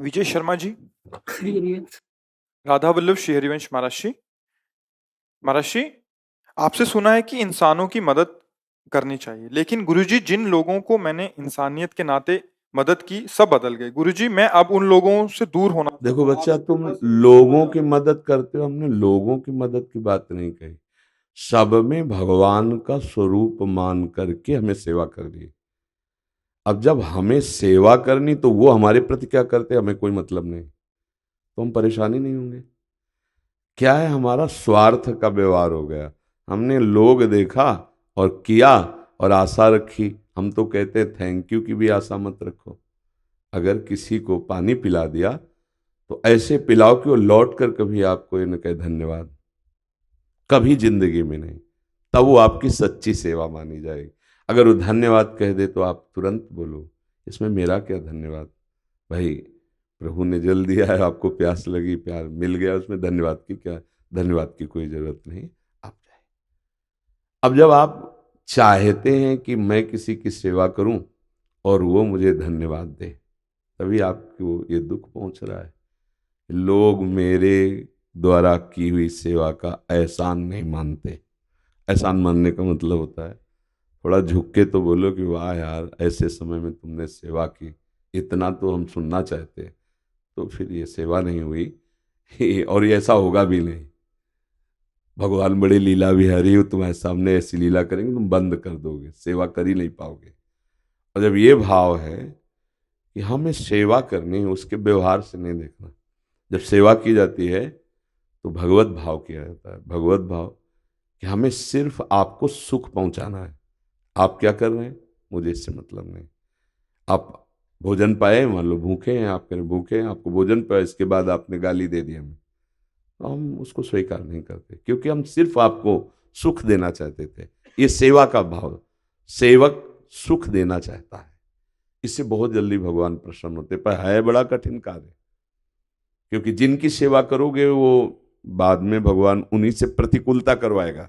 विजय शर्मा जी, राधा वल्लभ श्री हरिवंश महाराज जी। महाराज जी, आपसे सुना है कि इंसानों की मदद करनी चाहिए, लेकिन गुरुजी जिन लोगों को मैंने इंसानियत के नाते मदद की सब बदल गए। गुरुजी मैं अब उन लोगों से दूर होना। देखो बच्चा, तुम लोगों की मदद करते हो, हमने लोगों की मदद की बात नहीं कही। सब में भगवान का स्वरूप मान करके हमें सेवा करनी है। अब जब हमें सेवा करनी तो वो हमारे प्रति क्या करते, हमें कोई मतलब नहीं, तो हम परेशानी नहीं होंगे। क्या है, हमारा स्वार्थ का व्यवहार हो गया। हमने लोग देखा और किया और आशा रखी। हम तो कहते हैं थैंक यू की भी आशा मत रखो। अगर किसी को पानी पिला दिया तो ऐसे पिलाओ कि वो लौट कर कभी आपको ये न कहे धन्यवाद, कभी जिंदगी में नहीं। तब वो आपकी सच्ची सेवा मानी जाएगी। अगर वो धन्यवाद कह दे तो आप तुरंत बोलो इसमें मेरा क्या धन्यवाद, भाई प्रभु ने जल दिया है, आपको प्यास लगी, प्यार मिल गया, उसमें धन्यवाद की क्या, धन्यवाद की कोई जरूरत नहीं। आप जाए। अब जब आप चाहते हैं कि मैं किसी की सेवा करूं और वो मुझे धन्यवाद दे, तभी आपको ये दुख पहुंच रहा है। लोग मेरे द्वारा की हुई सेवा का एहसान नहीं मानते। एहसान मानने का मतलब होता है थोड़ा झुक के तो बोलो कि वाह यार, ऐसे समय में तुमने सेवा की, इतना तो हम सुनना चाहते। तो फिर ये सेवा नहीं हुई और ये ऐसा होगा भी नहीं। भगवान बड़े लीला विहारी हो, तुम्हारे सामने ऐसी लीला करेंगे तुम बंद कर दोगे, सेवा कर ही नहीं पाओगे। और जब ये भाव है कि हमें सेवा करनी है, उसके व्यवहार से नहीं देखना। जब सेवा की जाती है तो भगवत भाव किया जाता है। भगवत भाव कि हमें सिर्फ आपको सुख पहुंचाना है। आप क्या कर रहे हैं मुझे इससे मतलब नहीं। आप भोजन पाए, मान लो भूखे हैं, आप करें भूखे हैं, आपको भोजन पाए, इसके बाद आपने गाली दे दी हमें, तो हम उसको स्वीकार नहीं करते, क्योंकि हम सिर्फ आपको सुख देना चाहते थे। ये सेवा का भाव, सेवक सुख देना चाहता है, इससे बहुत जल्दी भगवान प्रसन्न होते। पर है बड़ा कठिन कार्य, क्योंकि जिनकी सेवा करोगे वो बाद में भगवान उन्हीं से प्रतिकूलता करवाएगा।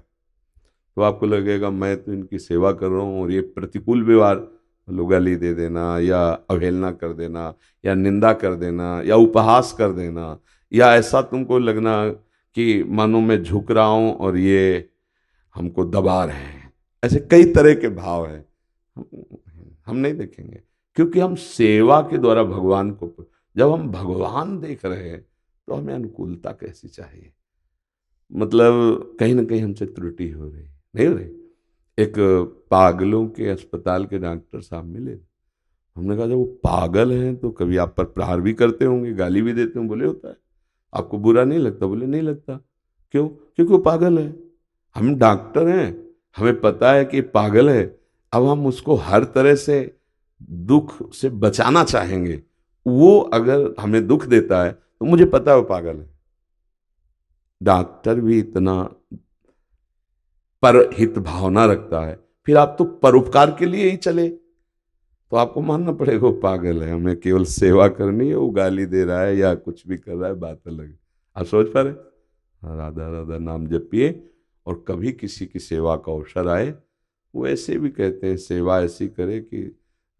तो आपको लगेगा मैं तो इनकी सेवा कर रहा हूँ और ये प्रतिकूल व्यवहार, लोग गाली दे देना या अवहेलना कर देना या निंदा कर देना या उपहास कर देना, या ऐसा तुमको लगना कि मानो मैं झुक रहा हूँ और ये हमको दबा रहे हैं। ऐसे कई तरह के भाव हैं, हम नहीं देखेंगे, क्योंकि हम सेवा के द्वारा भगवान को, जब हम भगवान देख रहे हैं तो हमें अनुकूलता कैसी चाहिए। मतलब कहीं ना कहीं हमसे त्रुटि हो रही, नहीं हो रही। एक पागलों के अस्पताल के डॉक्टर साहब मिले। हमने कहा जब वो पागल हैं तो कभी आप पर प्रहार भी करते होंगे, गाली भी देते होंगे। बोले होता है। आपको बुरा नहीं लगता? बोले नहीं लगता। क्यों? क्योंकि वो पागल है। हम डॉक्टर हैं, हमें पता है कि पागल है। अब हम उसको हर तरह से दुख से बचाना चाहेंगे। वो अगर हमें दुख देता है तो मुझे पता है वो पागल है। डॉक्टर भी इतना पर हित भावना रखता है, फिर आप तो परोपकार के लिए ही चले, तो आपको मानना पड़ेगा वो पागल है। हमें केवल सेवा करनी है, वो गाली दे रहा है या कुछ भी कर रहा है, बात अलग है। आप सोच पा रहे? हाँ, राधा राधा नाम जपिए और कभी किसी की सेवा का अवसर आए, वो ऐसे भी कहते हैं सेवा ऐसी करे कि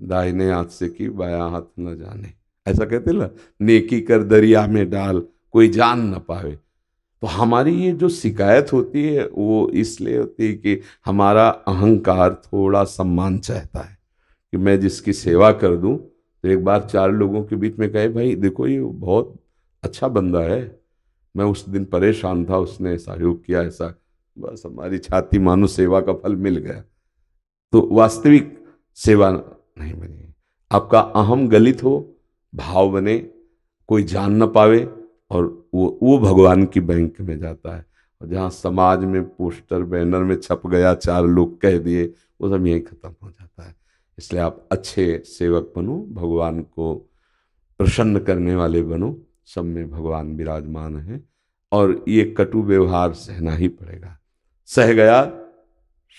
दाहिने हाथ से की बायां हाथ न जाने, ऐसा कहते ना, नेकी कर दरिया में डाल कोई जान न पावे। तो हमारी ये जो शिकायत होती है वो इसलिए होती है कि हमारा अहंकार थोड़ा सम्मान चाहता है कि मैं जिसकी सेवा कर दूं तो एक बार चार लोगों के बीच में कहे भाई देखो ये बहुत अच्छा बंदा है, मैं उस दिन परेशान था, उसने सहयोग किया, ऐसा। बस हमारी छाती मानो सेवा का फल मिल गया। तो वास्तविक सेवा नहीं बनी। आपका अहम गलित हो, भाव बने, कोई जान न पावे, और वो भगवान की बैंक में जाता है। और जहाँ समाज में पोस्टर बैनर में छप गया, चार लोग कह दिए, वो सब यहीं खत्म हो जाता है। इसलिए आप अच्छे सेवक बनो, भगवान को प्रसन्न करने वाले बनो। सब में भगवान विराजमान है और ये कटु व्यवहार सहना ही पड़ेगा। सह गया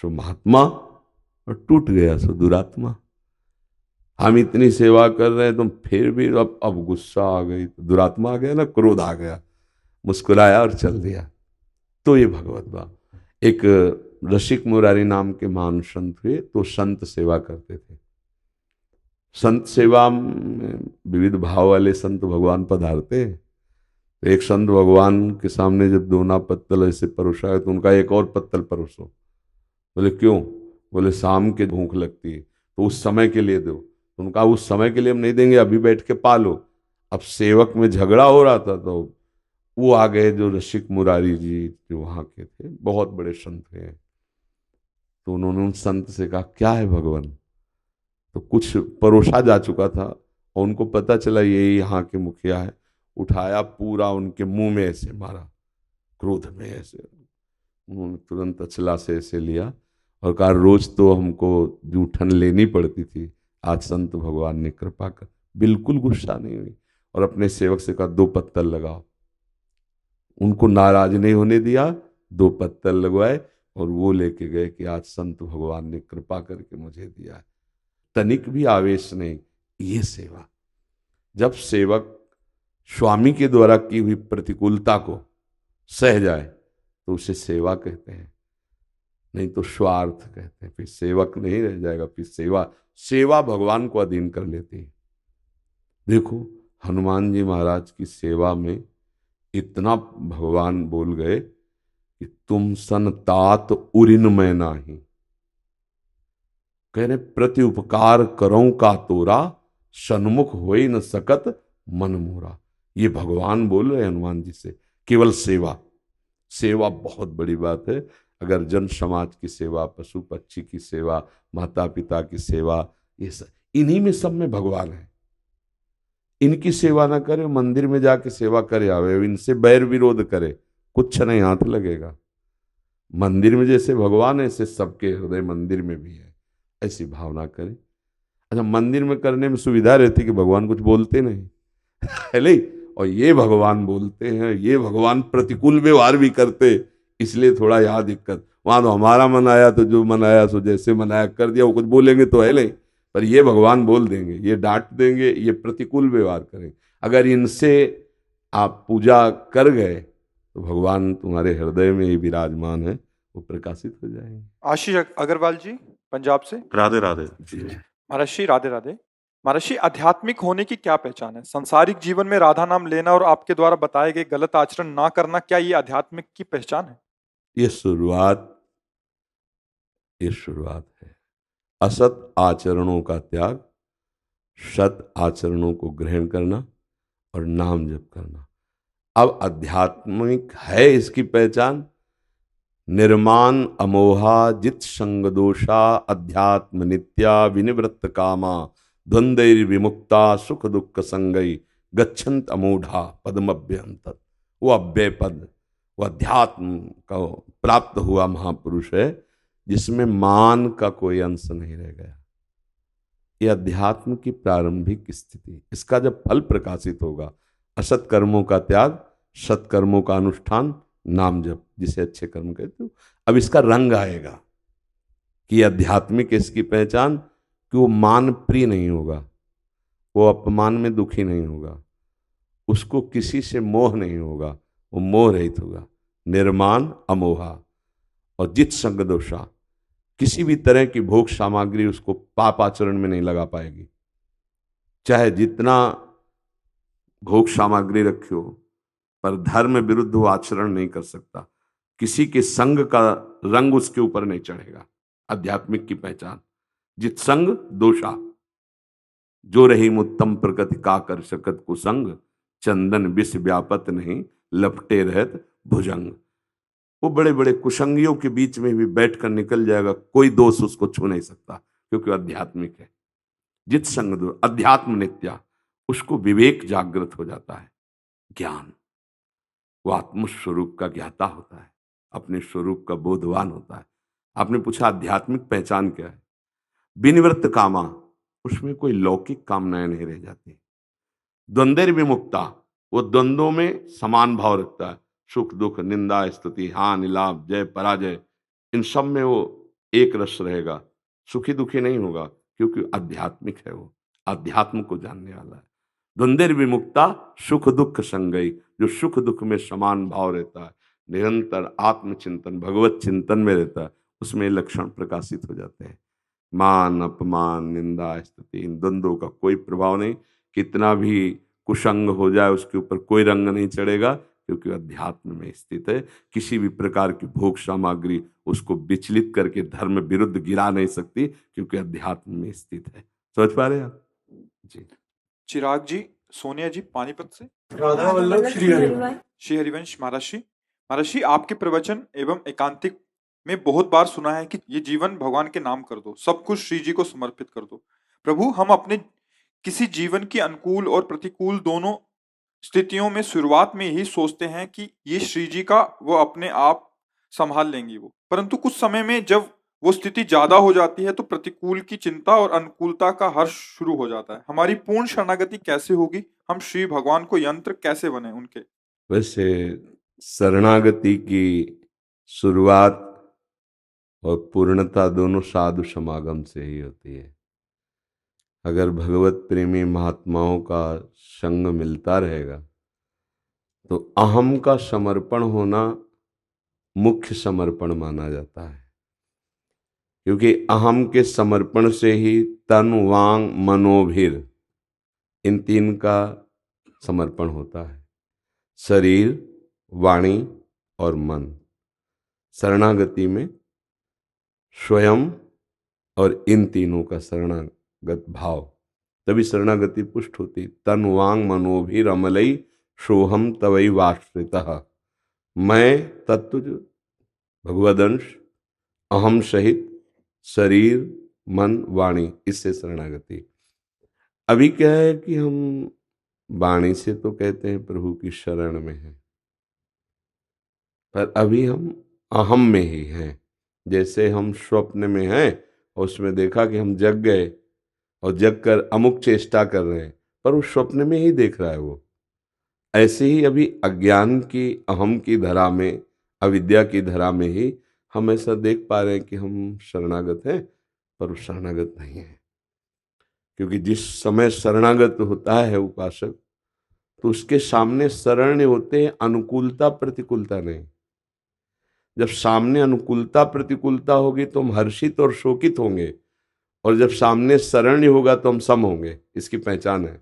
सो महात्मा और टूट गया सो दुरात्मा। हम इतनी सेवा कर रहे हैं तुम फिर भी अब गुस्सा आ गई, तो दुरात्मा आ गया ना, क्रोध आ गया, मुस्कुराया और चल दिया। तो ये भगवत बात। एक रसिक मुरारी नाम के महान संत हुए, तो संत सेवा करते थे। संत सेवा में विविध भाव वाले संत भगवान पधारते हैं। तो एक संत भगवान के सामने जब दोना पत्तल ऐसे परोसा है तो उनका एक और पत्तल परोसो। बोले क्यों? बोले शाम के भूख लगती है तो उस समय के लिए दो। तो उनका उस समय के लिए हम नहीं देंगे, अभी बैठ के पालो। अब सेवक में झगड़ा हो रहा था तो वो आ गए, जो रसिक मुरारी जी जो वहाँ के थे, बहुत बड़े संत थे। तो उन्होंने उन संत से कहा क्या है भगवान? तो कुछ परोसा जा चुका था और उनको पता चला ये यहाँ के मुखिया है। उठाया, पूरा उनके मुंह में ऐसे मारा, क्रोध में ऐसे। उन्होंने तुरंत अचला से ऐसे लिया और कहा रोज तो हमको जूठन लेनी पड़ती थी, आज संत भगवान ने कृपा कर। बिल्कुल गुस्सा नहीं हुई और अपने सेवक से कहा 2 पत्तल लगाओ। उनको नाराज नहीं होने दिया, 2 पत्तल लगवाए और वो लेके गए कि आज संत भगवान ने कृपा करके मुझे दिया है। तनिक भी आवेश नहीं। ये सेवा, जब सेवक स्वामी के द्वारा की हुई प्रतिकूलता को सह जाए तो उसे सेवा कहते हैं, नहीं तो स्वार्थ कहते हैं। फिर सेवक नहीं रह जाएगा, फिर सेवा सेवा भगवान को अधीन कर लेती है। देखो हनुमान जी महाराज की सेवा में इतना भगवान बोल गए कि तुम सन तात उरिन में नाही, कह रहे प्रति उपकार करो का तोरा, सन्मुख हो ही न सकत मन मोरा। ये भगवान बोल रहे हनुमान जी से। केवल सेवा, सेवा बहुत बड़ी बात है। अगर जन समाज की सेवा, पशु पक्षी की सेवा, माता पिता की सेवा, ये सब इन्हीं में सब में भगवान है। इनकी सेवा ना करे, मंदिर में जाके सेवा करे आवे, इनसे बैर विरोध करे, कुछ नहीं हाथ लगेगा। मंदिर में जैसे भगवान है ऐसे सबके हृदय मंदिर में भी है, ऐसी भावना करें। अच्छा, मंदिर में करने में सुविधा रहती कि भगवान कुछ बोलते नहीं है नहीं, और ये भगवान बोलते हैं, ये भगवान प्रतिकूल व्यवहार भी करते, इसलिए थोड़ा यहाँ दिक्कत। वहां तो हमारा मन आया तो जो मन आया सो जैसे मन आया कर दिया, वो कुछ बोलेंगे तो है नहीं, पर ये भगवान बोल देंगे, ये डांट देंगे, ये प्रतिकूल व्यवहार करेंगे। अगर इनसे आप पूजा कर गए तो भगवान तुम्हारे हृदय में ही विराजमान है, वो प्रकाशित हो जाएंगे। आशीष अग्रवाल जी पंजाब से। राधे राधे। महर्षि राधे राधे। महर्षि, आध्यात्मिक होने की क्या पहचान है? सांसारिक जीवन में राधा नाम लेना और आपके द्वारा बताए गए गलत आचरण ना करना, क्या ये आध्यात्मिक की पहचान है? ये शुरुआत है। असत आचरणों का त्याग, सत आचरणों को ग्रहण करना और नाम जप करना। अब आध्यात्मिक है इसकी पहचान, निर्माण अमोहा जित संग दोषा, अध्यात्म नित्या विनिवृत्त कामा, द्वंद्वैर विमुक्ता सुख दुख संगई, गच्छन्त अमूढ़ा पद्मभ्यंत। वो अव्यय पद, वो अध्यात्म का प्राप्त हुआ महापुरुष है जिसमें मान का कोई अंश नहीं रह गया। ये अध्यात्म की प्रारंभिक स्थिति। इसका जब फल प्रकाशित होगा, असत कर्मों का त्याग, सत्कर्मों का अनुष्ठान, नाम जप, जिसे अच्छे कर्म कहते हो, अब इसका रंग आएगा कि आध्यात्मिक इसकी पहचान कि वो मान प्रिय नहीं होगा, वो अपमान में दुखी नहीं होगा, उसको किसी से मोह नहीं होगा, वो मोह रहित होगा। निर्माण अमोहा और जित संग दोषा, किसी भी तरह की भोग सामग्री उसको पाप आचरण में नहीं लगा पाएगी। चाहे जितना भोग सामग्री रखी हो, पर धर्म विरुद्ध वो आचरण नहीं कर सकता। किसी के संग का रंग उसके ऊपर नहीं चढ़ेगा। आध्यात्मिक की पहचान जित संग दोषा, जो रही उत्तम प्रकृति का कर सकत कुसंग, चंदन विष व्यापत नहीं लपटे रहत भुजंग। वो बड़े बड़े कुसंगियों के बीच में भी बैठकर निकल जाएगा, कोई दोष उसको छू नहीं सकता, क्योंकि आध्यात्मिक है। जित संग दो, अध्यात्म नित्या, उसको विवेक जागृत हो जाता है, ज्ञान, वो आत्मस्वरूप का ज्ञाता होता है, अपने स्वरूप का बोधवान होता है। आपने पूछा आध्यात्मिक पहचान क्या है? विनिवृत्त कामा, उसमें कोई लौकिक कामनाएं नहीं रह जाती। द्वंद्व विमुक्ता, वो द्वंद्वों में समान भाव रखता है, सुख दुख, निंदा स्तुति, हानि लाभ, जय पराजय, इन सब में वो एक रस रहेगा, सुखी दुखी नहीं होगा, क्योंकि आध्यात्मिक है, वो आध्यात्म को जानने वाला है। द्वंद्व विमुक्ता सुख दुख संगई, जो सुख दुख में समान भाव रहता है, निरंतर आत्मचिंतन भगवत चिंतन में रहता है, उसमें लक्षण प्रकाशित हो जाते हैं। मान अपमान निंदा स्तुति इन द्वंद्वों का कोई प्रभाव नहीं। कितना भी कुसंग हो जाए उसके ऊपर कोई रंग नहीं चढ़ेगा, क्योंकि अध्यात्म में स्थित है। किसी भी प्रकार की भोग सामग्री उसको विचलित करके धर्म विरुद्ध गिरा नहीं सकती, क्योंकि अध्यात्म में स्थित है। समझ पा रहे हैं आप जी? चिराग जी, सोनिया जी पानीपत से। राधा वल्लभ श्री हरिवंश। श्री हरिवंश महर्षि, महर्षि आपके प्रवचन एवं एकांतिक में बहुत बार सुना है कि ये जीवन भगवान के नाम कर दो, सब कुछ श्री जी को समर्पित कर दो। प्रभु, हम अपने किसी जीवन की अनुकूल और प्रतिकूल दोनों स्थितियों में शुरुआत में यही सोचते हैं कि ये श्री जी का, वो अपने आप संभाल लेंगी वो, परंतु कुछ समय में जब वो स्थिति ज्यादा हो जाती है तो प्रतिकूल की चिंता और अनुकूलता का हर्ष शुरू हो जाता है। हमारी पूर्ण शरणागति कैसे होगी? हम श्री भगवान को यंत्र कैसे बने उनके? वैसे शरणागति की शुरुआत और पूर्णता दोनों साधु समागम से ही होती है। अगर भगवत प्रेमी महात्माओं का संग मिलता रहेगा तो अहम का समर्पण होना मुख्य समर्पण माना जाता है, क्योंकि अहम के समर्पण से ही तन वांग मनोभिर इन तीन का समर्पण होता है, शरीर वाणी और मन। शरणागति में स्वयं और इन तीनों का शरणागत भाव, तभी शरणागति पुष्ट होती। तन वांग मनोभिर अमलई सोहम तवई वाश्रितः। मैं तत्व भगवदंश अहम सहित शरीर मन वाणी, इससे शरणागति। अभी क्या है कि हम वाणी से तो कहते हैं प्रभु की शरण में हैं, पर अभी हम अहम में ही हैं। जैसे हम स्वप्न में हैं और उसमें देखा कि हम जग गए और जग कर अमुक चेष्टा कर रहे हैं, पर उस स्वप्न में ही देख रहा है वो। ऐसे ही अभी अज्ञान की अहम की धरा में, अविद्या की धरा में ही हम ऐसा देख पा रहे हैं कि हम शरणागत हैं, पर उस शरणागत नहीं है। क्योंकि जिस समय शरणागत होता है उपासक, तो उसके सामने शरण होते हैं अनुकूलता प्रतिकूलता नहीं। जब सामने अनुकूलता प्रतिकूलता होगी तो हम हर्षित और शोकित होंगे, और जब सामने शरण होगा तो हम सम होंगे। इसकी पहचान है।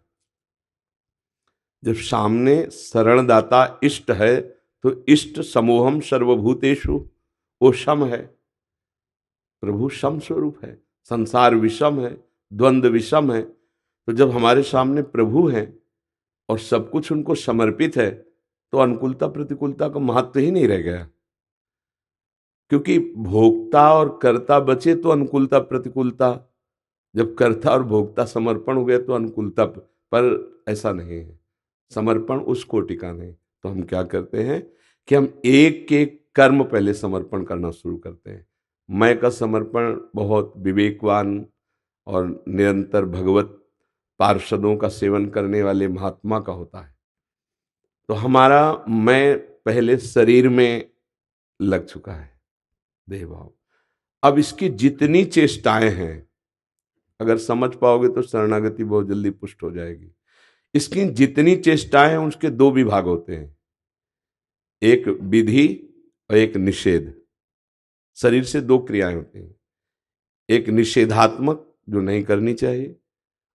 जब सामने शरणदाता इष्ट है तो इष्ट समोहम सर्वभूतेषु, वो सम है। प्रभु सम स्वरूप है, संसार विषम है, द्वंद्व विषम है। तो जब हमारे सामने प्रभु हैं और सब कुछ उनको समर्पित है, तो अनुकूलता प्रतिकूलता का महत्व ही नहीं रह गया। क्योंकि भोक्ता और कर्ता बचे तो अनुकूलता प्रतिकूलता, जब कर्ता और भोक्ता समर्पण हो गया तो अनुकूलता, पर ऐसा नहीं है। समर्पण उस कोटि का नहीं। तो हम क्या करते हैं कि हम एक एक कर्म पहले समर्पण करना शुरू करते हैं। मैं का समर्पण बहुत विवेकवान और निरंतर भगवत पार्षदों का सेवन करने वाले महात्मा का होता है। तो हमारा मैं पहले शरीर में लग चुका है, देह भाव। अब इसकी जितनी चेष्टाएं हैं, अगर समझ पाओगे तो शरणागति बहुत जल्दी पुष्ट हो जाएगी। इसकी जितनी चेष्टाएं हैं उसके दो विभाग होते हैं, एक विधि और एक निषेध। शरीर से दो क्रियाएं होती हैं, एक निषेधात्मक जो नहीं करनी चाहिए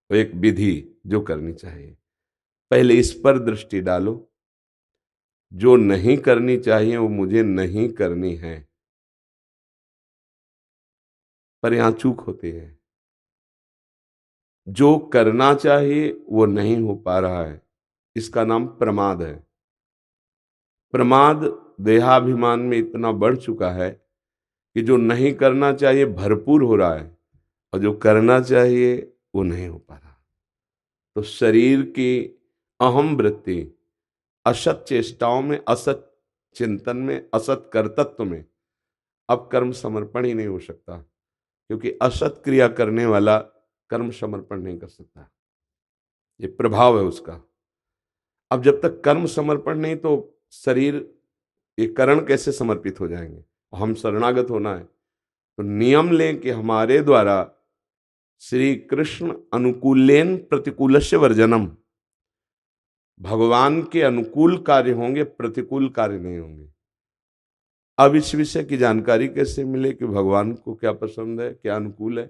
और एक विधि जो करनी चाहिए। पहले इस पर दृष्टि डालो, जो नहीं करनी चाहिए वो मुझे नहीं करनी है, पर यहां चूक होती है। जो करना चाहिए वो नहीं हो पा रहा है, इसका नाम प्रमाद है। प्रमाद देहाभिमान में इतना बढ़ चुका है कि जो नहीं करना चाहिए भरपूर हो रहा है, और जो करना चाहिए वो नहीं हो पा रहा। तो शरीर की अहम वृत्ति, असत चेष्टाओं में, असत चिंतन में, असत कर्तत्व में अब कर्म समर्पण ही नहीं हो सकता, क्योंकि असत क्रिया करने वाला कर्म समर्पण नहीं कर सकता। ये प्रभाव है उसका। अब जब तक कर्म समर्पण नहीं, तो शरीर ये करण कैसे समर्पित हो जाएंगे? हम शरणागत होना है तो नियम लें कि हमारे द्वारा श्री कृष्ण अनुकूलेन प्रतिकूलस्य वर्जनम, भगवान के अनुकूल कार्य होंगे, प्रतिकूल कार्य नहीं होंगे। अब इस विषय की जानकारी कैसे मिले कि भगवान को क्या पसंद है, क्या अनुकूल है?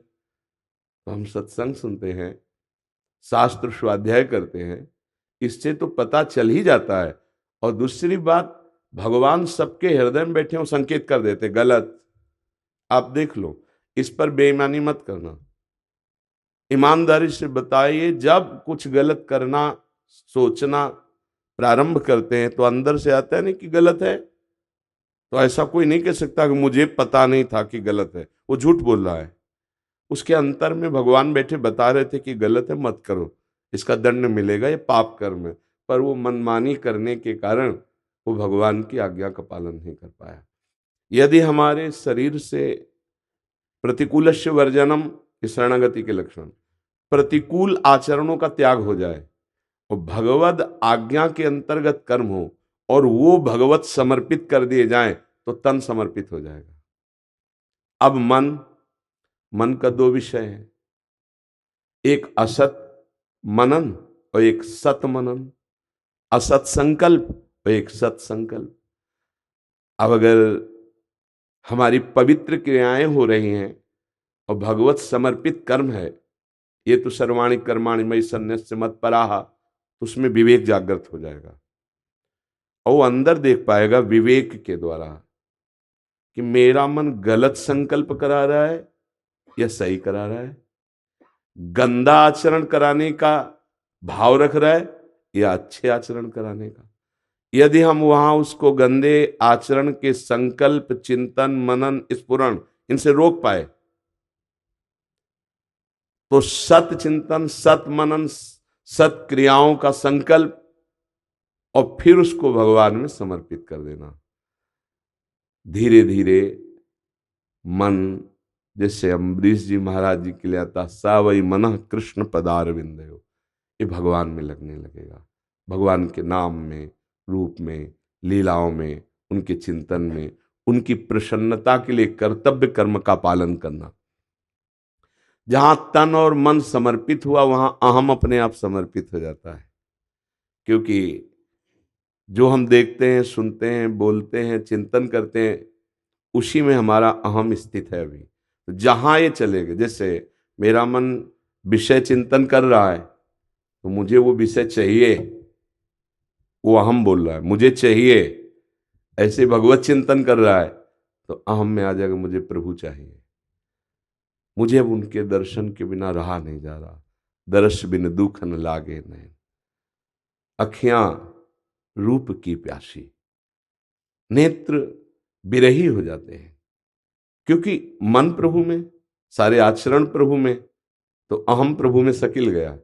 तो हम सत्संग सुनते हैं, शास्त्र स्वाध्याय करते हैं, इससे तो पता चल ही जाता है। और दूसरी बात, भगवान सबके हृदय में बैठे हो संकेत कर देते गलत, आप देख लो, इस पर बेईमानी मत करना। ईमानदारी से बताइए, जब कुछ गलत करना सोचना प्रारंभ करते हैं तो अंदर से आता है नहीं कि गलत है, तो ऐसा कोई नहीं कह सकता कि मुझे पता नहीं था कि गलत है, वो झूठ बोल रहा है। उसके अंतर में भगवान बैठे बता रहे थे कि गलत है, मत करो, इसका दंड मिलेगा, ये पाप कर्म है। पर वो मनमानी करने के कारण वो भगवान की आज्ञा का पालन नहीं कर पाया। यदि हमारे शरीर से प्रतिकूलस्य वर्जनम, शरणागति के लक्षण, प्रतिकूल आचरणों का त्याग हो जाए और भगवद आज्ञा के अंतर्गत कर्म हो और वो भगवत समर्पित कर दिए जाएं तो तन समर्पित हो जाएगा। अब मन का दो विषय है, एक असत मनन और एक सत मनन, असत संकल्प और एक सत संकल्प। अब अगर हमारी पवित्र क्रियाएं हो रही हैं और भगवत समर्पित कर्म है, ये तो सर्वाणि कर्माणि मयि सन्न्यस्य मत्पराः, तो उसमें विवेक जागृत हो जाएगा और वो अंदर देख पाएगा विवेक के द्वारा कि मेरा मन गलत संकल्प करा रहा है या सही करा रहा है, गंदा आचरण कराने का भाव रख रहा है या अच्छे आचरण कराने का। यदि हम वहां उसको गंदे आचरण के संकल्प, चिंतन, मनन, स्फुरण इनसे रोक पाए तो सत चिंतन, सत मनन, सत क्रियाओं का संकल्प और फिर उसको भगवान में समर्पित कर देना। धीरे धीरे मन, जैसे अम्बरीश जी महाराज जी के लिए आता, सा वही मन कृष्ण पदार विंदयो, ये भगवान में लगने लगेगा। भगवान के नाम में, रूप में, लीलाओं में, उनके चिंतन में, उनकी प्रसन्नता के लिए कर्तव्य कर्म का पालन करना। जहां तन और मन समर्पित हुआ वहां अहम अपने आप समर्पित हो जाता है, क्योंकि जो हम देखते हैं, सुनते हैं, बोलते हैं, चिंतन करते हैं, उसी में हमारा अहम स्थित है। अभी तो जहां ये चलेगा, जैसे मेरा मन विषय चिंतन कर रहा है तो मुझे वो विषय चाहिए, वो अहम बोल रहा है मुझे चाहिए। ऐसे भगवत चिंतन कर रहा है तो अहम में आ जाएगा मुझे प्रभु चाहिए, मुझे अब उनके दर्शन के बिना रहा नहीं जा रहा, दर्श बिन दुख न लागे नैन, अखियां रूप की प्यासी, नेत्र बिरही हो जाते हैं। क्योंकि मन प्रभु में, सारे आचरण प्रभु में, तो अहम प्रभु में सकिल गया।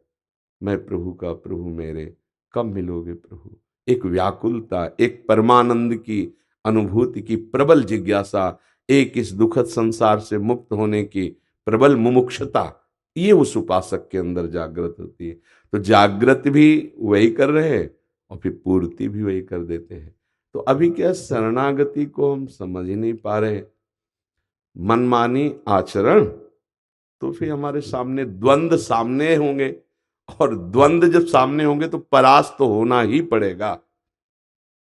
मैं प्रभु का, प्रभु मेरे, कब मिलोगे प्रभु। एक व्याकुलता, एक परमानंद की अनुभूति की प्रबल जिज्ञासा, एक इस दुखद संसार से मुक्त होने की प्रबल मुमुक्षुता, ये उस उपासक के अंदर जागृत होती है। तो जागृत भी वही कर रहे हैं और फिर पूर्ति भी वही कर देते हैं। तो अभी क्या, शरणागति को हम समझ ही नहीं पा रहे, मनमानी आचरण, तो फिर हमारे सामने द्वंद्व सामने होंगे, और द्वंद्व जब सामने होंगे तो परास्त तो होना ही पड़ेगा।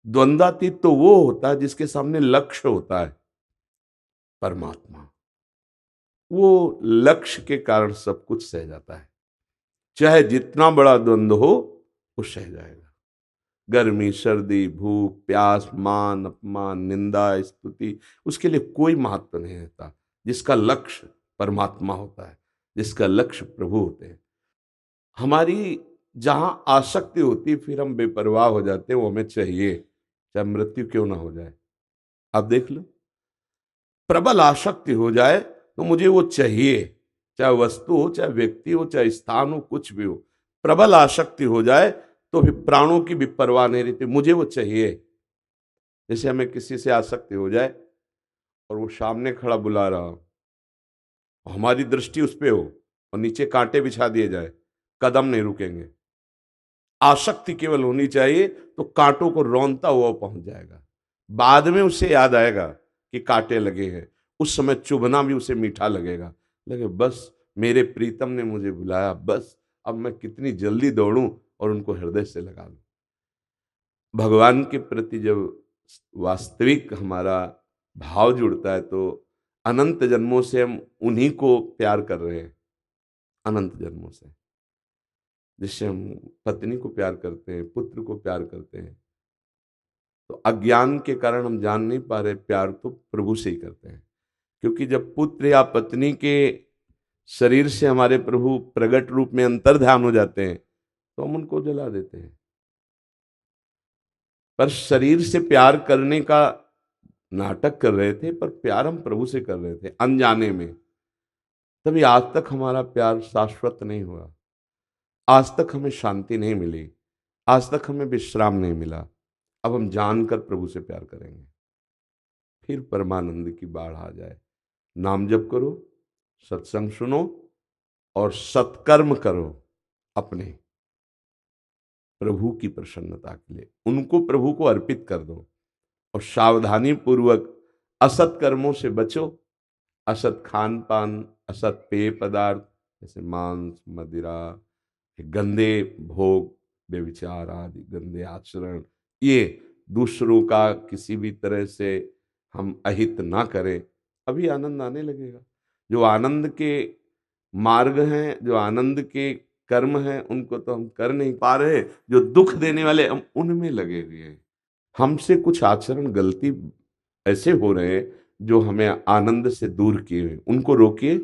द्वंद्वातीत तो वो होता है जिसके सामने लक्ष्य होता है, परमात्मा। वो लक्ष्य के कारण सब कुछ सह जाता है, चाहे जितना बड़ा द्वंद्व हो वो सह जाएगा। गर्मी, सर्दी, भूख, प्यास, मान अपमान, निंदा, स्तुति, उसके लिए कोई महत्व नहीं रहता। जिसका लक्ष्य परमात्मा होता है, जिसका लक्ष्य प्रभु होते हैं। हमारी जहां आसक्ति होती, फिर हम बेपरवाह हो जाते हैं, वो हमें चाहिए, चाहे मृत्यु क्यों ना हो जाए। आप देख लो, प्रबल आसक्ति हो जाए तो मुझे वो चाहिए, चाहे वस्तु हो, चाहे व्यक्ति हो, चाहे स्थान हो, कुछ भी हो। प्रबल आसक्ति हो जाए तो फिर प्राणों की भी परवाह नहीं रहती, मुझे वो चाहिए। जैसे हमें किसी से आसक्ति हो जाए और वो सामने खड़ा बुला रहा हो, हमारी दृष्टि उस पे हो और नीचे कांटे बिछा दिए जाए, कदम नहीं रुकेंगे। आसक्ति केवल होनी चाहिए तो कांटों को रौंदता हुआ पहुंच जाएगा। बाद में उसे याद आएगा कि कांटे लगे हैं, उस समय चुभना भी उसे मीठा लगेगा, लगे बस मेरे प्रीतम ने मुझे बुलाया, बस अब मैं कितनी जल्दी दौड़ूं और उनको हृदय से लगा लूं। भगवान के प्रति जब वास्तविक हमारा भाव जुड़ता है तो अनंत जन्मों से हम उन्हीं को प्यार कर रहे हैं। अनंत जन्मों से। जिससे हम पत्नी को प्यार करते हैं, पुत्र को प्यार करते हैं, तो अज्ञान के कारण हम जान नहीं पा रहे, प्यार तो प्रभु से ही करते हैं। क्योंकि जब पुत्र या पत्नी के शरीर से हमारे प्रभु प्रगट रूप में अंतर्ध्यान हो जाते हैं तो हम उनको जला देते हैं। पर शरीर से प्यार करने का नाटक कर रहे थे, पर प्यार हम प्रभु से कर रहे थे अनजाने में। तभी आज तक हमारा प्यार शाश्वत नहीं हुआ, आज तक हमें शांति नहीं मिली, आज तक हमें विश्राम नहीं मिला। अब हम जानकर प्रभु से प्यार करेंगे, फिर परमानंद की बाढ़ आ जाए। नाम जप करो, सत्संग सुनो और सत्कर्म करो अपने प्रभु की प्रसन्नता के लिए, उनको प्रभु को अर्पित कर दो। और सावधानी पूर्वक असत कर्मों से बचो, असत खान पान, असत पेय पदार्थ जैसे मांस, मदिरा, गंदे भोग, व्यभिचार आदि गंदे आचरण, ये दूसरों का किसी भी तरह से हम अहित ना करें। अभी आनंद आने लगेगा। जो आनंद के मार्ग हैं, जो आनंद के कर्म हैं, उनको तो हम कर नहीं पा रहे। जो दुख देने वाले हम उनमें लगे हुए हैं। हमसे कुछ आचरण गलती ऐसे हो रहे हैं जो हमें आनंद से दूर किए हुए, उनको रोकिए।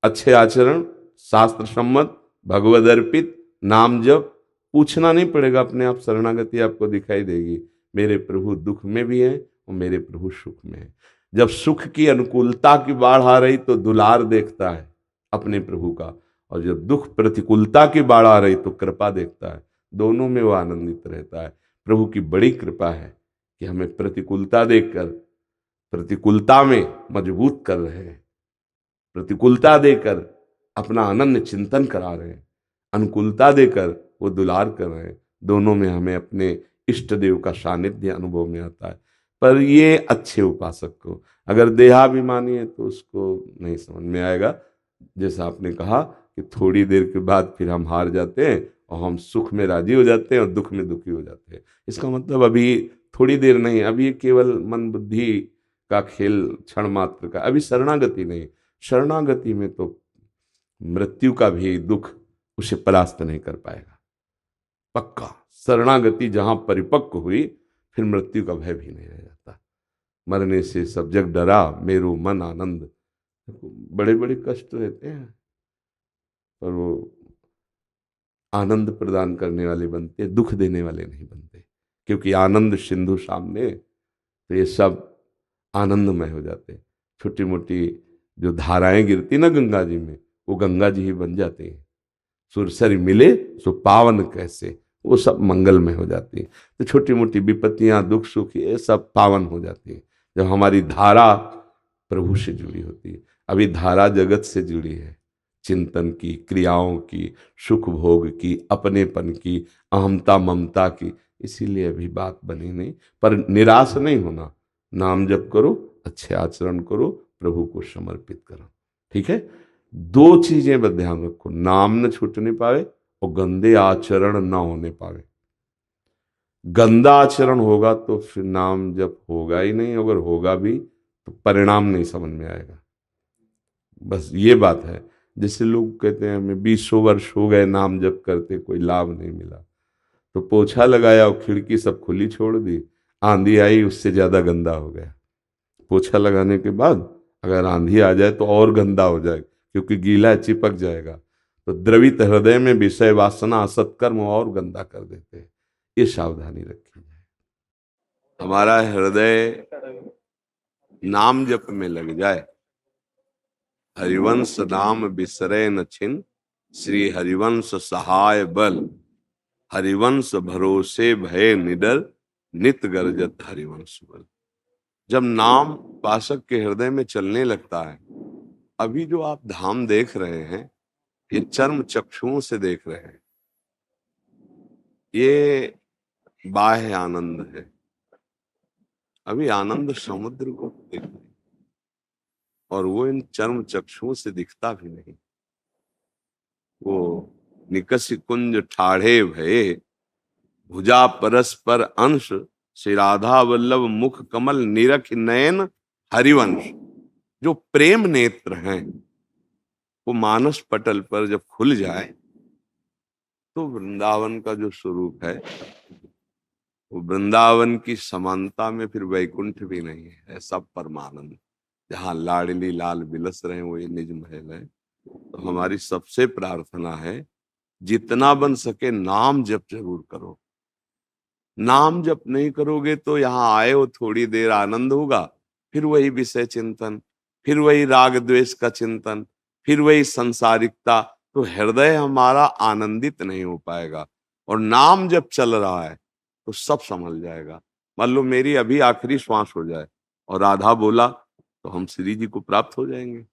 अच्छे आचरण, शास्त्र सम्मत, भगवद अर्पित, नाम जप, पूछना नहीं पड़ेगा, अपने आप शरणागति आपको दिखाई देगी। मेरे प्रभु दुख में भी हैं और मेरे प्रभु सुख में हैं। जब सुख की अनुकूलता की बाढ़ आ रही तो दुलार देखता है अपने प्रभु का, और जब दुख प्रतिकूलता की बाढ़ आ रही तो कृपा देखता है। दोनों में वो आनंदित रहता है। प्रभु की बड़ी कृपा है कि हमें प्रतिकूलता देखकर प्रतिकूलता में मजबूत कर रहे हैं, प्रतिकूलता देकर अपना अनन्य चिंतन करा रहे हैं, अनुकूलता देकर वो दुलार कर रहे हैं। दोनों में हमें अपने इष्ट देव का सानिध्य अनुभव में आता है। पर ये अच्छे उपासक को, अगर देहाभिमानी है तो उसको नहीं समझ में आएगा। जैसा आपने कहा कि थोड़ी देर के बाद फिर हम हार जाते हैं और हम सुख में राजी हो जाते हैं और दुख में दुखी हो जाते हैं। इसका मतलब अभी थोड़ी देर नहीं, अभी केवल मन बुद्धि का खेल क्षण मात्र का, अभी शरणागति नहीं। शरणागति में तो मृत्यु का भी दुख उसे परास्त नहीं कर पाएगा, पक्का। शरणागति जहां परिपक्व हुई फिर मृत्यु का भय भी नहीं रह जाता। मरने से सब जग डरा, मेरो मन आनंद। बड़े बड़े कष्ट रहते हैं पर वो आनंद प्रदान करने वाले बनते हैं, दुख देने वाले नहीं बनते। क्योंकि आनंद सिंधु सामने तो ये सब आनंदमय हो जाते हैं। छोटी मोटी जो धाराएं गिरती ना गंगा जी में, वो गंगा जी ही बन जाती हैं। सुरसरी मिले सो पावन कैसे, वो सब मंगलमय हो जाती है। तो छोटी मोटी विपत्तियां, दुख सुख, ये सब पावन हो जाती है जब हमारी धारा प्रभु से जुड़ी होती है। अभी धारा जगत से जुड़ी है, चिंतन की, क्रियाओं की, सुख भोग की, अपनेपन की, अहमता ममता की। इसीलिए अभी बात बनी नहीं। पर निराश नहीं होना, नाम जप करो, अच्छे आचरण करो, प्रभु को समर्पित करो। ठीक है। दो चीजें बस ध्यान रखो, नाम न छूटने पावे और गंदे आचरण न होने पावे। गंदा आचरण होगा तो फिर नाम जप होगा ही नहीं, अगर होगा भी तो परिणाम नहीं समझ में आएगा। बस ये बात है। जैसे लोग कहते हैं हमें 20 वर्ष हो गए नाम जप करते, कोई लाभ नहीं मिला, तो पोछा लगाया और खिड़की सब खुली छोड़ दी, आंधी आई उससे ज्यादा गंदा हो गया। पोछा लगाने के बाद अगर आंधी आ जाए तो और गंदा हो जाए, क्योंकि गीला है, चिपक जाएगा। तो द्रवित हृदय में विषय वासना असत्कर्म और गंदा कर देते हैं। ये सावधानी रखी जाए। हमारा हृदय नाम जप में लग जाए। हरिवंश नाम बिसरे न छिन, श्री हरिवंश सहाय बल, हरिवंश भरोसे भय निडर, नित गरजत हरिवंश बल। जब नाम उपासक के हृदय में चलने लगता है, अभी जो आप धाम देख रहे हैं ये चर्म चक्षुओं से देख रहे हैं, ये बाह्य आनंद है। अभी आनंद समुद्र को देख रहे हैं और वो इन चर्म चक्षुओं से दिखता भी नहीं। वो निकस कुंज ठाढ़े भये, भुजा परस्पर अंश, श्री राधा वल्लभ मुख कमल निरख नयन हरिवंश। जो प्रेम नेत्र हैं वो मानस पटल पर जब खुल जाए तो वृंदावन का जो स्वरूप है, वो वृंदावन की समानता में फिर वैकुंठ भी नहीं है, सब परमानंद। जहाँ लाडली लाल बिलस रहे वो ये निज महल है। तो हमारी सबसे प्रार्थना है, जितना बन सके नाम जप जरूर करो। नाम जप नहीं करोगे तो यहाँ आए हो, थोड़ी देर आनंद होगा, फिर वही विषय चिंतन, फिर वही राग द्वेष का चिंतन, फिर वही संसारिकता, तो हृदय हमारा आनंदित नहीं हो पाएगा। और नाम जब चल रहा है तो सब संभल जाएगा। मान लो मेरी अभी आखिरी श्वास हो जाए और राधा बोला तो हम श्री जी को प्राप्त हो जाएंगे।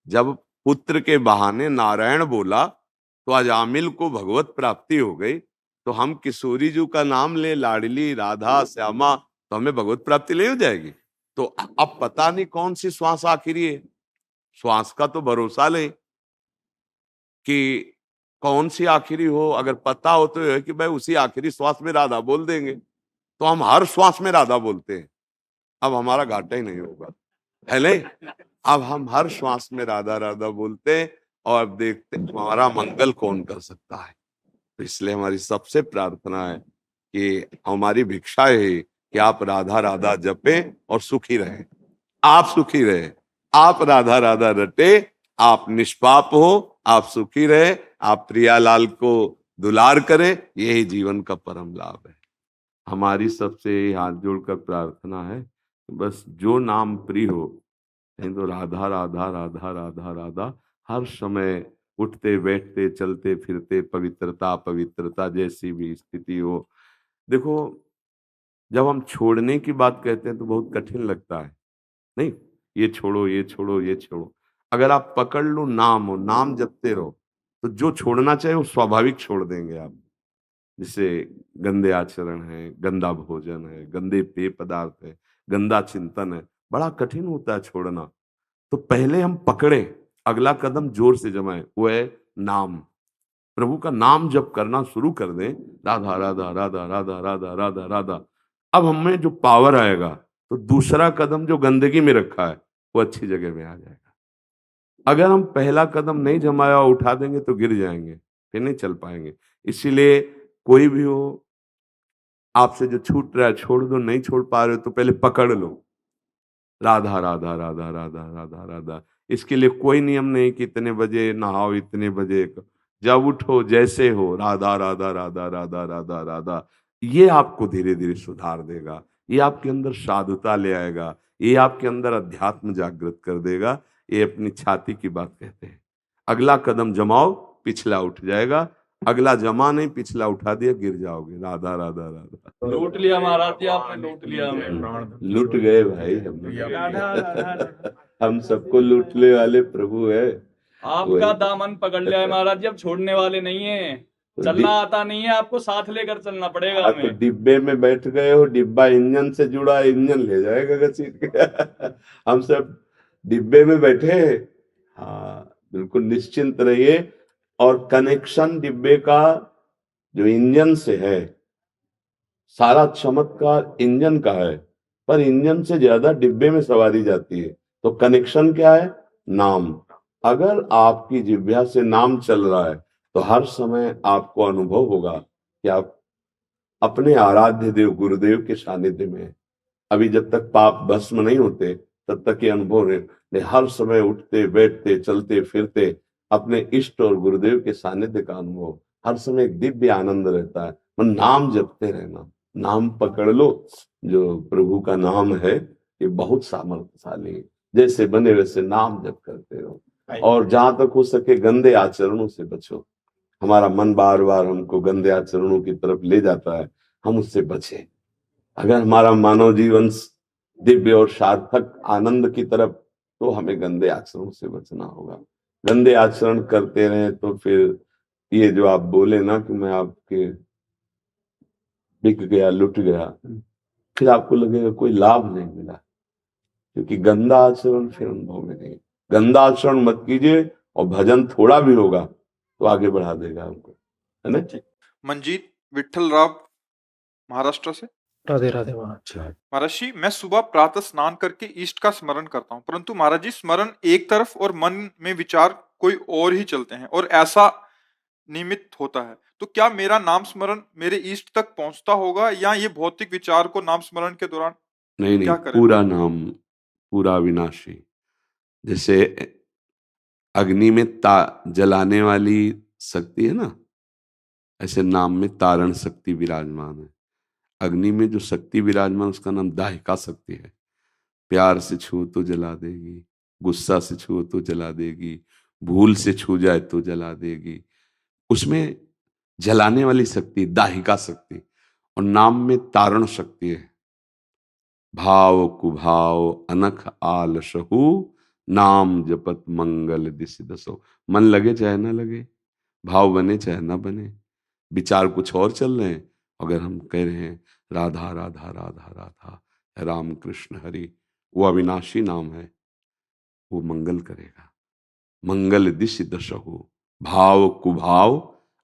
जब पुत्र के बहाने नारायण बोला तो अजामिल को भगवत प्राप्ति हो गई, तो हम किशोरी जी का नाम ले, लाडली राधा श्यामा, तो हमें भगवत प्राप्ति नहीं हो जाएगी। तो अब पता नहीं कौन सी श्वास आखिरी है, श्वास का तो भरोसा ले कि कौन सी आखिरी हो। अगर पता हो तो है कि भाई उसी आखिरी श्वास में राधा बोल देंगे, तो हम हर श्वास में राधा बोलते हैं। अब हमारा घाटा ही नहीं होगा, है नहीं? अब हम हर श्वास में राधा राधा बोलते हैं और अब देखते हैं हमारा मंगल कौन कर सकता है। तो इसलिए हमारी सबसे प्रार्थना है कि हमारी भिक्षा है कि आप राधा राधा जपें और सुखी रहें। आप सुखी रहे, आप राधा राधा रटे, आप निष्पाप हो, आप सुखी रहे, आप प्रियालाल को दुलार करें, यही जीवन का परम लाभ है। हमारी सबसे हाथ जोड़कर प्रार्थना है, बस जो नाम प्रिय हो, तो राधा राधा राधा राधा राधा हर समय उठते बैठते चलते फिरते पवित्रता पवित्रता जैसी भी स्थिति हो। देखो, जब हम छोड़ने की बात कहते हैं तो बहुत कठिन लगता है, नहीं, ये छोड़ो ये छोड़ो ये छोड़ो। अगर आप पकड़ लो नाम हो, नाम जपते रहो, तो जो छोड़ना चाहिए वो स्वाभाविक छोड़ देंगे आप। जैसे गंदे आचरण है, गंदा भोजन है, गंदे पेय पदार्थ है, गंदा चिंतन है, बड़ा कठिन होता है छोड़ना। तो पहले हम पकड़े, अगला कदम जोर से जमाए, वो है नाम। प्रभु का नाम जब करना शुरू कर दें, राधा राधा राधा राधा राधा राधा राधा, अब हमें जो पावर आएगा तो दूसरा कदम जो गंदगी में रखा है वो अच्छी जगह में आ जाएगा। अगर हम पहला कदम नहीं जमाया उठा देंगे तो गिर जाएंगे, फिर नहीं चल पाएंगे। इसीलिए कोई भी हो, आपसे जो छूट रहा है छोड़ दो, नहीं छोड़ पा रहे हो तो पहले पकड़ लो, राधा राधा राधा राधा राधा राधा। इसके लिए कोई नियम नहीं कि इतने बजे नहाओ, इतने बजे, जब उठो जैसे हो, राधा राधा राधा राधा राधा राधा। ये आपको धीरे धीरे सुधार देगा, ये आपके अंदर साधुता ले आएगा, ये आपके अंदर अध्यात्म जागृत कर देगा। ये अपनी छाती की बात कहते हैं। अगला कदम जमाओ, पिछला उठ जाएगा। अगला जमा नहीं, पिछला उठा दिया, गिर जाओगे। राधा राधा राधा। लूट लिया महाराज जी, आपने लूट लिया हमें। लूट गए भाई हम सबको लूटने वाले प्रभु है। आपका दामन पकड़ लिया है महाराज जी, अब छोड़ने वाले नहीं है। चलना आता नहीं है आपको, साथ लेकर चलना पड़ेगा आप तो हमें। डिब्बे में बैठ गए हो, डिब्बा इंजन से जुड़ा है, इंजन ले जाएगा घसीट के। हम सब डिब्बे में बैठे। हाँ, बिल्कुल निश्चिंत रहिए। और कनेक्शन डिब्बे का जो इंजन से है, सारा चमत्कार इंजन का है, पर इंजन से ज्यादा डिब्बे में सवारी जाती है। तो कनेक्शन क्या है? नाम। अगर आपकी जिह्वा से नाम चल रहा है तो हर समय आपको अनुभव होगा कि आप अपने आराध्य देव गुरुदेव के सानिध्य में है। अभी जब तक पाप भस्म नहीं होते तब तक ये अनुभव रहे। हर समय उठते बैठते चलते फिरते अपने इष्ट और गुरुदेव के सानिध्य का अनुभव, हर समय एक दिव्य आनंद रहता है। नाम जपते रहना, नाम पकड़ लो। जो प्रभु का नाम है ये बहुत सामर्थ्यशाली है। जैसे बने वैसे नाम जप करते रहो, और जहां तक हो सके गंदे आचरणों से बचो। हमारा मन बार बार हमको गंदे आचरणों की तरफ ले जाता है, हम उससे बचे। अगर हमारा मानव जीवन दिव्य और सार्थक आनंद की तरफ, तो हमें गंदे आचरणों से बचना होगा। गंदे आचरण करते रहे तो फिर ये जो आप बोले ना कि मैं आपके बिक गया, लुट गया, फिर आपको लगेगा कोई लाभ नहीं मिला, क्योंकि गंदा आचरण फिर अनुभव में नहीं। गंदा आचरण मत कीजिए, और भजन थोड़ा भी होगा तो आगे बढ़ा देगा आपको, है ना। मंजीत विठल राव महाराष्ट्र से। राधे राधे महाराज। महाराज जी, मैं सुबह प्रातः स्नान करके इष्ट का स्मरण करता हूँ, परंतु महाराज जी स्मरण एक तरफ और मन में विचार कोई और ही चलते हैं और ऐसा नियमित होता है, तो क्या मेरा नाम स्मरण मेरे इष्ट तक पहुंचता होगा या ये भौतिक विचार को नाम स्मरण के दौरान नहीं नहीं, क्या करें? पूरा नाम, पूरा अविनाशी। जैसे अग्नि में जलाने वाली शक्ति है ना, ऐसे नाम में तारण शक्ति विराजमान है। अग्नि में जो शक्ति विराजमान उसका नाम दाहिका शक्ति है। प्यार से छू तो जला देगी, गुस्सा से छू तो जला देगी, भूल से छू जाए तो जला देगी। उसमें जलाने वाली शक्ति दाहिका शक्ति, और नाम में तारण शक्ति है। भाव कुभाव अनख आलसहु, नाम जपत मंगल दिशि दसो। मन लगे चाहे ना लगे, भाव बने चाहे ना बने, विचार कुछ और चल रहे हैं, अगर हम कह रहे हैं राधा राधा राधा राधा राम कृष्ण हरि, वो अविनाशी नाम है, वो मंगल करेगा। मंगल दिशि दशहु, भाव कुभाव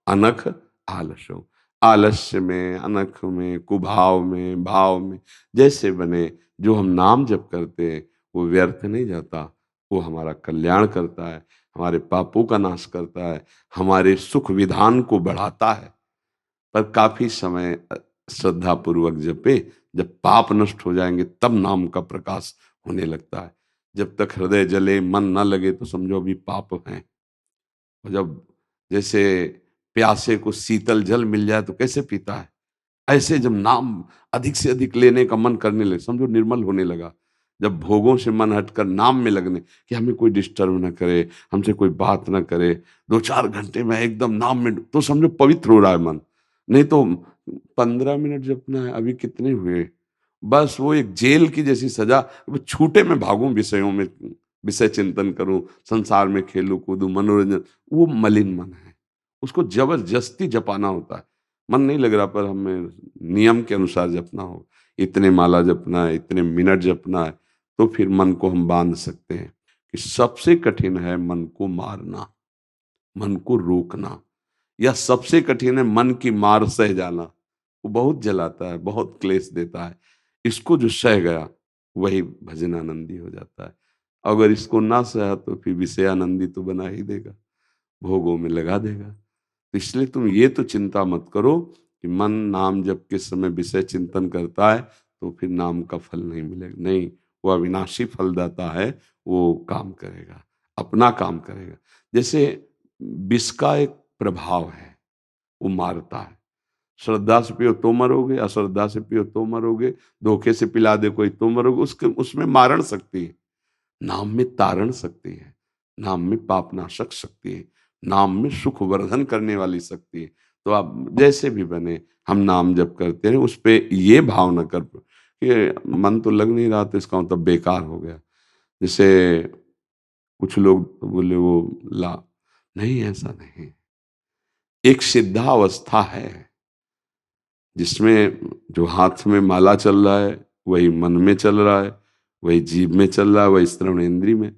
अनख आलसो। आलस्य में, अनख में, कुभाव में, भाव में जैसे बने, जो हम नाम जप करते हैं वो व्यर्थ नहीं जाता, वो हमारा कल्याण करता है, हमारे पापों का नाश करता है, हमारे सुख विधान को बढ़ाता है। पर काफी समय श्रद्धा पूर्वक जपे, जब पाप नष्ट हो जाएंगे तब नाम का प्रकाश होने लगता है। जब तक हृदय जले, मन न लगे, तो समझो अभी पाप हैं। और जब जैसे प्यासे को शीतल जल मिल जाए तो कैसे पीता है, ऐसे जब नाम अधिक से अधिक लेने का मन करने लगे, समझो निर्मल होने लगा। जब भोगों से मन हटकर नाम में लगने, कि हमें कोई डिस्टर्ब ना करे, हमसे कोई बात ना करे, 2-4 घंटे में एकदम नाम में, तो समझो पवित्र हो रहा है मन। नहीं तो 15 मिनट जपना है, अभी कितने हुए, बस वो एक जेल की जैसी सजा। छूटे में भागूं, विषयों में विषय चिंतन करूं, संसार में खेलूं कूदूं, मनोरंजन, वो मलिन मन है। उसको जबरदस्ती जपाना होता है। मन नहीं लग रहा, पर हमें नियम के अनुसार जपना हो, इतने माला जपना है, इतने मिनट जपना है, तो फिर मन को हम बांध सकते हैं। कि सबसे कठिन है मन को मारना, मन को रोकना, या सबसे कठिन है मन की मार सह जाना। वो बहुत जलाता है, बहुत क्लेश देता है। इसको जो सह गया वही भजनानंदी हो जाता है। अगर इसको ना सहा तो फिर विषयानंदी तो बना ही देगा, भोगों में लगा देगा। तो इसलिए तुम ये तो चिंता मत करो कि मन नाम जप के समय विषय चिंतन करता है तो फिर नाम का फल नहीं मिलेगा। नहीं, वो अविनाशी फलदाता है, वो काम करेगा, अपना काम करेगा। जैसे विष का एक प्रभाव है, वो मारता है। श्रद्धा से पियो तो मरोगे, अश्रद्धा से पियो तो मरोगे, धोखे से पिला दे कोई तो मरोगे। उसके उसमें मारण शक्ति है, नाम में तारण शक्ति है, नाम में पापनाशक शक्ति है, नाम में सुख वर्धन करने वाली शक्ति है। तो आप जैसे भी बने, हम नाम जप करते हैं, उस पे ये भाव न कर कि मन तो लग नहीं रहा, तो इसका मतलब बेकार हो गया। जैसे कुछ लोग बोले वो ला, नहीं, ऐसा नहीं। एक सिद्धावस्था है जिसमें जो हाथ में माला चल रहा है वही मन में चल रहा है, वही जीभ में चल रहा है, वही श्रवण इंद्री में।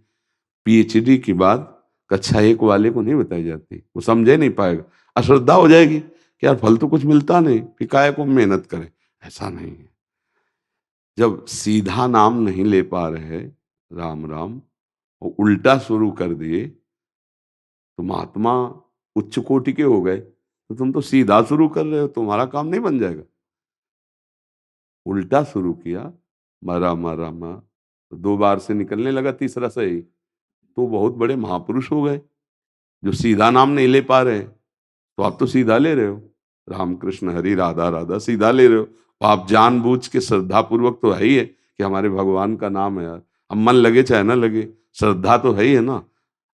पीएचडी की बात कक्षा 1 वाले को नहीं बताई जाती, वो समझे नहीं पाएगा, अश्रद्धा हो जाएगी कि यार फल तो कुछ मिलता नहीं, फिर काहे को मेहनत करे। ऐसा नहीं है। जब सीधा नाम नहीं ले पा रहे, राम राम, और उल्टा शुरू कर दिए, तो महात्मा उच्च कोटि के हो गए, तो तुम तो सीधा शुरू कर रहे हो, तुम्हारा काम नहीं बन जाएगा। उल्टा शुरू किया, मारा मारा मा, तो 2 बार से निकलने लगा, तीसरा सही, तो बहुत बड़े महापुरुष हो गए। जो सीधा नाम नहीं ले पा रहे, तो आप तो सीधा ले रहे हो, राम कृष्ण हरि राधा राधा सीधा ले रहे हो। तो आप जानबूझ के श्रद्धा पूर्वक, तो है ही है कि हमारे भगवान का नाम है यार, अब मन लगे चाहे ना लगे, श्रद्धा तो है ही है ना।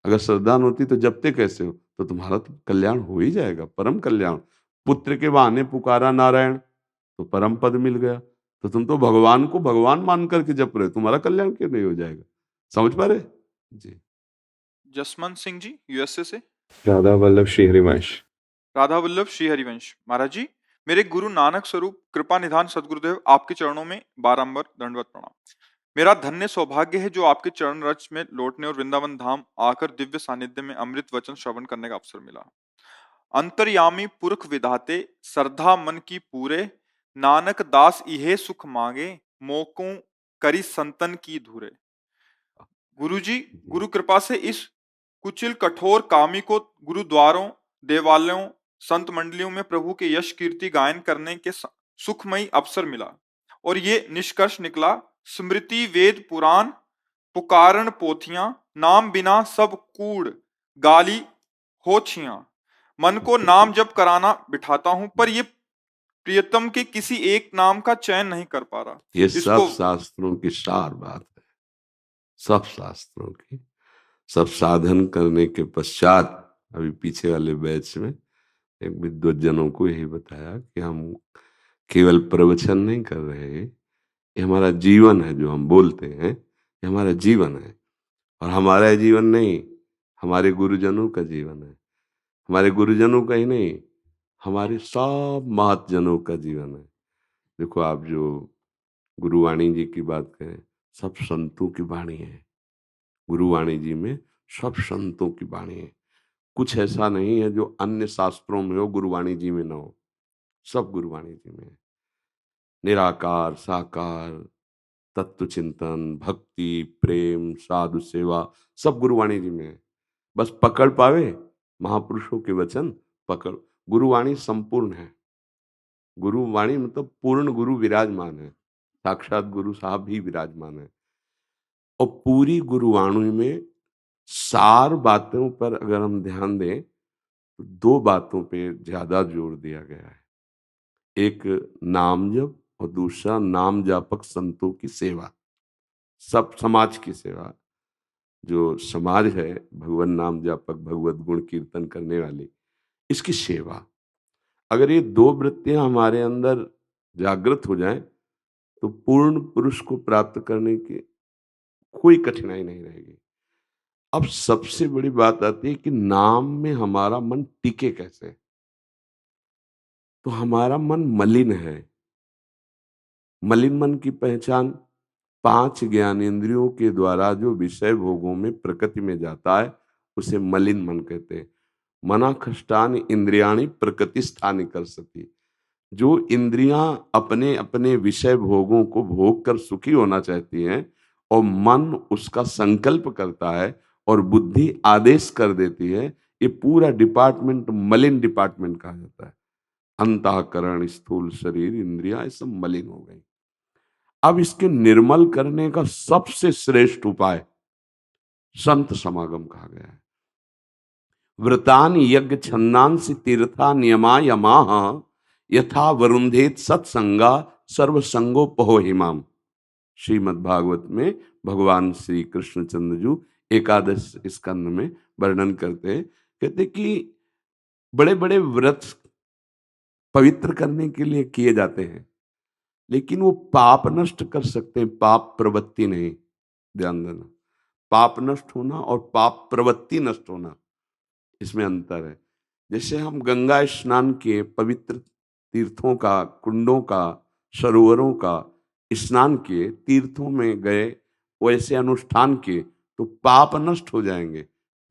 अगर श्रद्धा न होती तो जपते कैसे हो, तो तुम्हारा तो कल्याण हो ही जाएगा, परम कल्याण। पुत्र के बहाने पुकारा नारायण, तो परम पद मिल गया। तो तुम तो भगवान को भगवान मान करके जप रहे हो, तुम्हारा कल्याण क्यों नहीं हो जाएगा। समझ पा रहे जी। जसवंत सिंह जी यूएसए से। राधा वल्लभ श्री हरिवंश। राधा वल्लभ श्री हरिवंश। महाराज जी, मेरे गुरु नानक स्वरूप कृपा निधान सदगुरुदेव आपके चरणों में बारंबार दंडवत प्रणाम। मेरा धन्य सौभाग्य है जो आपके चरण रज में लौटने और वृंदावन धाम आकर दिव्य सानिध्य में अमृत वचन श्रवण करने का अवसर मिला। अंतर्यामी पुरख विधाते श्रद्धा मन की पूरे, नानक दास इहे सुख मांगे, मोकों करी संतन की धूरे। गुरु जी, गुरु कृपा से इस कुचिल कठोर कामी को गुरुद्वारों, देवालयों, संत मंडलियों में प्रभु के यश कीर्ति गायन करने के सुखमयी अवसर मिला और ये निष्कर्ष निकला, स्मृति वेद पुराण पुकारन पोथियां, नाम बिना सब कूड़ गाली हो छियां। मन को नाम जप कराना बिठाता हूं, पर ये प्रियतम के किसी एक नाम का चयन नहीं कर पा रहा। ये सब शास्त्रों की सार बात है, सब शास्त्रों की। सब साधन करने के पश्चात, अभी पीछे वाले बैच में एक विद्वज्जनों को यही बताया कि हम केवल प्रवचन नहीं कर रहे, ये हमारा जीवन है। जो हम बोलते हैं ये हमारा जीवन है, और हमारा जीवन नहीं, हमारे गुरुजनों का जीवन है। हमारे गुरुजनों का ही नहीं, हमारे सब महतजनों का जीवन है। देखो, आप जो गुरुवाणी जी की बात करें, सब संतों की वाणी है। गुरुवाणी जी में सब संतों की वाणी है। कुछ ऐसा नहीं है जो अन्य शास्त्रों में हो गुरुवाणी जी में ना हो, सब गुरुवाणी जी में है। निराकार, साकार, तत्व चिंतन, भक्ति, प्रेम, साधु सेवा, सब गुरुवाणी जी में है। बस पकड़ पावे महापुरुषों के वचन, पकड़। गुरुवाणी संपूर्ण है। गुरुवाणी मतलब पूर्ण गुरु विराजमान है, साक्षात गुरु साहब भी विराजमान है। और पूरी गुरुवाणी में सार बातों पर अगर हम ध्यान दें तो दो बातों पे ज्यादा जोर दिया गया है। एक नाम जप और दूसरा नाम जापक संतों की सेवा, सब समाज की सेवा। जो समाज है, भगवान नाम जापक, भगवत गुण कीर्तन करने वाली, इसकी सेवा। अगर ये दो वृत्तियां हमारे अंदर जागृत हो जाएं तो पूर्ण पुरुष को प्राप्त करने की कोई कठिनाई नहीं रहेगी। अब सबसे बड़ी बात आती है कि नाम में हमारा मन टिके कैसे। तो हमारा मन मलिन है। मलिन मन की पहचान 5 ज्ञानेंद्रियों के द्वारा जो विषय भोगों में प्रकृति में जाता है उसे मलिन मन कहते हैं। मना खष्टानि इंद्रियाणि प्रकृति स्थानि कर सती। जो इंद्रियां अपने अपने विषय भोगों को भोग कर सुखी होना चाहती हैं और मन उसका संकल्प करता है और बुद्धि आदेश कर देती है, ये पूरा डिपार्टमेंट मलिन डिपार्टमेंट कहा जाता है। अंतःकरण, स्थूल शरीर, इंद्रियां, ये सब मलिन हो गई। अब इसके निर्मल करने का सबसे श्रेष्ठ उपाय संत समागम कहा गया है। व्रतान यज्ञ छन्दांसि तीर्था नियमा यमाह यथा वरुंधेत सत्संगा सर्वसंगोपहो हिमाम। श्रीमद् भागवत में भगवान श्री कृष्णचंद्र जी एकादश स्कंद में वर्णन करते हैं। कहते कि बड़े बड़े व्रत पवित्र करने के लिए किए जाते हैं, लेकिन वो पाप नष्ट कर सकते हैं, पाप प्रवृत्ति नहीं। ध्यान देना, पाप नष्ट होना और पाप प्रवृत्ति नष्ट होना, इसमें अंतर है। जैसे हम गंगा स्नान के पवित्र तीर्थों का, कुंडों का, सरोवरों का स्नान किए, तीर्थों में गए, वैसे अनुष्ठान किए तो पाप नष्ट हो जाएंगे,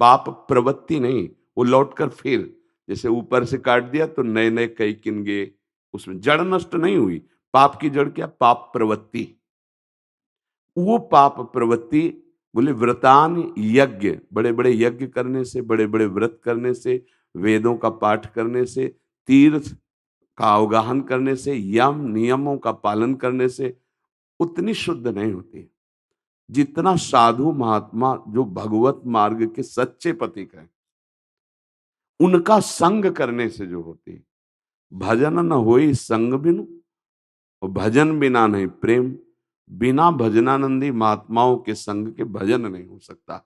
पाप प्रवृत्ति नहीं। वो लौटकर फिर जैसे ऊपर से काट दिया तो नए नए कई किनगे, उसमें जड़ नष्ट नहीं हुई। पाप की जड़ क्या? पाप प्रवृत्ति। वो पाप प्रवृत्ति बोले व्रतान यज्ञ, बड़े बड़े यज्ञ करने से, बड़े बड़े व्रत करने से, वेदों का पाठ करने से, तीर्थ का अवगाहन करने से, यम नियमों का पालन करने से उतनी शुद्ध नहीं होती जितना साधु महात्मा जो भगवत मार्ग के सच्चे पथिक हैं उनका संग करने से जो होती। भजन न होई संग बिनु, और भजन बिना नहीं प्रेम। बिना भजनानंदी महात्माओं के संग के भजन नहीं हो सकता।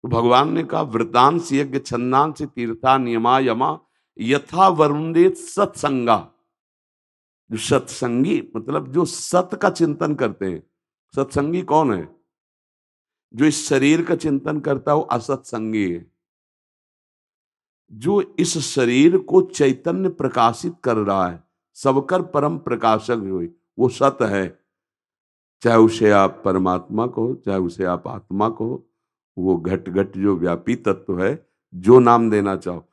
तो भगवान ने कहा व्रतांश यज्ञ छंदांश तीर्था नियमा यमा यथा वरुणेत सत्संगा। जो सत्संगी मतलब जो सत का चिंतन करते हैं। सत्संगी कौन है? जो इस शरीर का चिंतन करता है वो असत्संगी है। जो इस शरीर को चैतन्य प्रकाशित कर रहा है, सबकर परम प्रकाशक जो है वो सत है। चाहे उसे आप परमात्मा कहो, चाहे उसे आप आत्मा कहो, वो घट घट जो व्यापी तत्व है, जो नाम देना चाहो,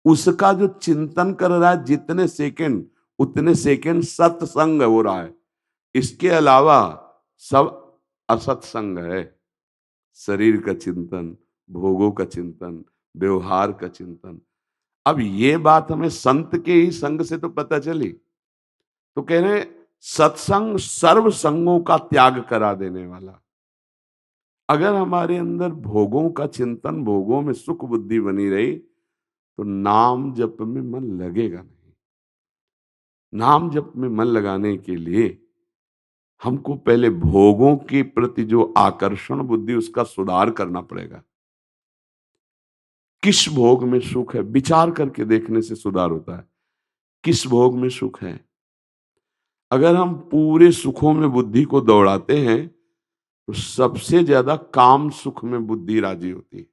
उसका जो चिंतन कर रहा है जितने सेकंड उतने सेकंड सत्संग हो रहा है। इसके अलावा सब असत्संग है। शरीर का चिंतन, भोगों का चिंतन, व्यवहार का चिंतन। अब ये बात हमें संत के ही संग से तो पता चली। तो कह रहे सत्संग सर्व संगों का त्याग करा देने वाला। अगर हमारे अंदर भोगों का चिंतन, भोगों में सुख बुद्धि बनी रही, तो नाम जप में मन लगेगा नहीं। नाम जप में मन लगाने के लिए हमको पहले भोगों के प्रति जो आकर्षण बुद्धि, उसका सुधार करना पड़ेगा। किस भोग में सुख है, विचार करके देखने से सुधार होता है। किस भोग में सुख है? अगर हम पूरे सुखों में बुद्धि को दौड़ाते हैं, तो सबसे ज्यादा काम सुख में बुद्धि राजी होती है।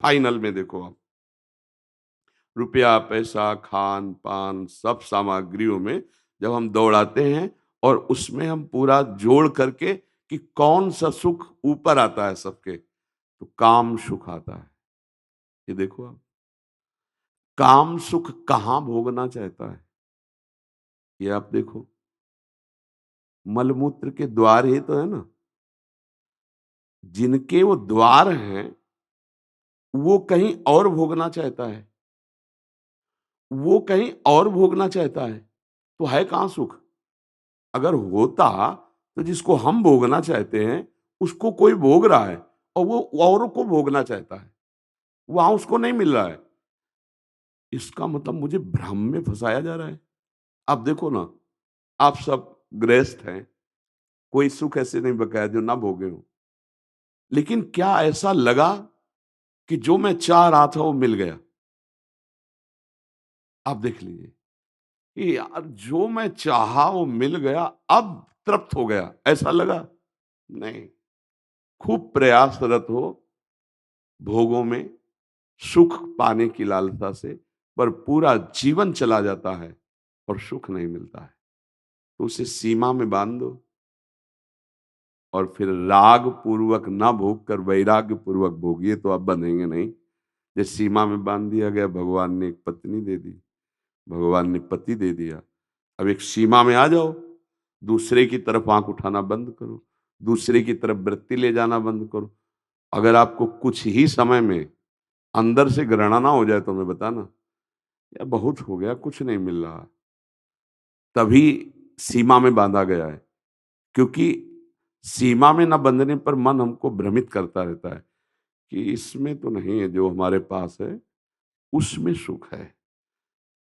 फाइनल में देखो आप, रुपया पैसा खान पान सब सामग्रियों में जब हम दौड़ाते हैं और उसमें हम पूरा जोड़ करके कि कौन सा सुख ऊपर आता है सबके, तो काम सुख आता है। ये देखो आप, काम सुख कहां भोगना चाहता है? ये आप देखो, मलमूत्र के द्वार ही तो है ना। जिनके वो द्वार हैं, वो कहीं और भोगना चाहता है, वो कहीं और भोगना चाहता है, तो है कहां सुख? अगर होता तो जिसको हम भोगना चाहते हैं उसको कोई भोग रहा है और वो औरों को भोगना चाहता है, वहां उसको नहीं मिल रहा है। इसका मतलब मुझे भ्रम में फंसाया जा रहा है। आप देखो ना, आप सब गृहस्थ हैं, कोई सुख ऐसे नहीं बकाया जो ना भोगे हो, लेकिन क्या ऐसा लगा कि जो मैं चाह रहा था वो मिल गया? आप देख लीजिए कि यार जो मैं चाहा वो मिल गया, अब तृप्त हो गया, ऐसा लगा? नहीं। खूब प्रयासरत हो भोगों में, सुख पाने की लालसा से, पर पूरा जीवन चला जाता है और सुख नहीं मिलता है, तो उसे सीमा में बांध दो और फिर राग पूर्वक ना भोग कर वैराग्य पूर्वक भोगिए, तो आप बंधेंगे नहीं। जैसे सीमा में बांध दिया गया, भगवान ने एक पत्नी दे दी, भगवान ने पति दे दिया, अब एक सीमा में आ जाओ। दूसरे की तरफ आंख उठाना बंद करो, दूसरे की तरफ वृत्ति ले जाना बंद करो। अगर आपको कुछ ही समय में अंदर से घृणा ना हो जाए तो मैं बताना, यार बहुत हो गया, कुछ नहीं मिल रहा, तभी सीमा में बांधा गया है। क्योंकि सीमा में ना बंधने पर मन हमको भ्रमित करता रहता है कि इसमें तो नहीं है जो हमारे पास है, उसमें सुख है,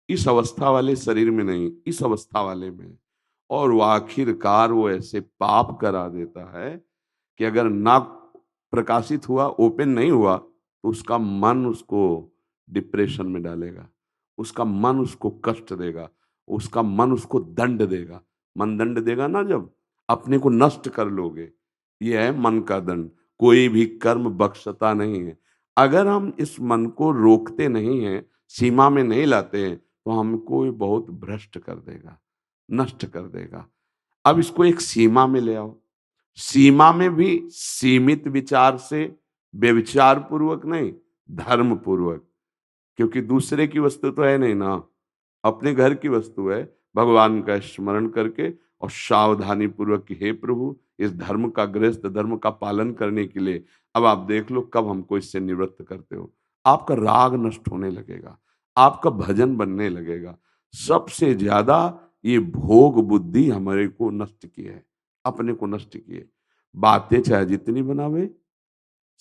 इस अवस्था वाले शरीर में नहीं, इस अवस्था वाले में। और वो आखिरकार वो ऐसे पाप करा देता है कि अगर ना प्रकाशित हुआ, ओपन नहीं हुआ, तो उसका मन उसको डिप्रेशन में डालेगा, उसका मन उसको कष्ट देगा, उसका मन उसको दंड देगा। मन दंड देगा ना, जब अपने को नष्ट कर लोगे, ये है मन का दंड। कोई भी कर्म बख्शता नहीं है। अगर हम इस मन को रोकते नहीं हैं, सीमा में नहीं लाते हैं, तो हमको ये बहुत भ्रष्ट कर देगा, नष्ट कर देगा। अब इसको एक सीमा में ले आओ, सीमा में भी सीमित विचार से, व्यभिचार पूर्वक नहीं, धर्म पूर्वक। क्योंकि दूसरे की वस्तु तो है नहीं ना, अपने घर की वस्तु है। भगवान का स्मरण करके और सावधानी पूर्वक कि हे प्रभु, इस धर्म का, गृहस्थ धर्म का पालन करने के लिए अब आप देख लो कब हमको इससे निवृत्त करते हो। आपका राग नष्ट होने लगेगा, आपका भजन बनने लगेगा। सबसे ज्यादा ये भोग बुद्धि हमारे को नष्ट की है, अपने को नष्ट की है। बातें चाहे जितनी बनावे,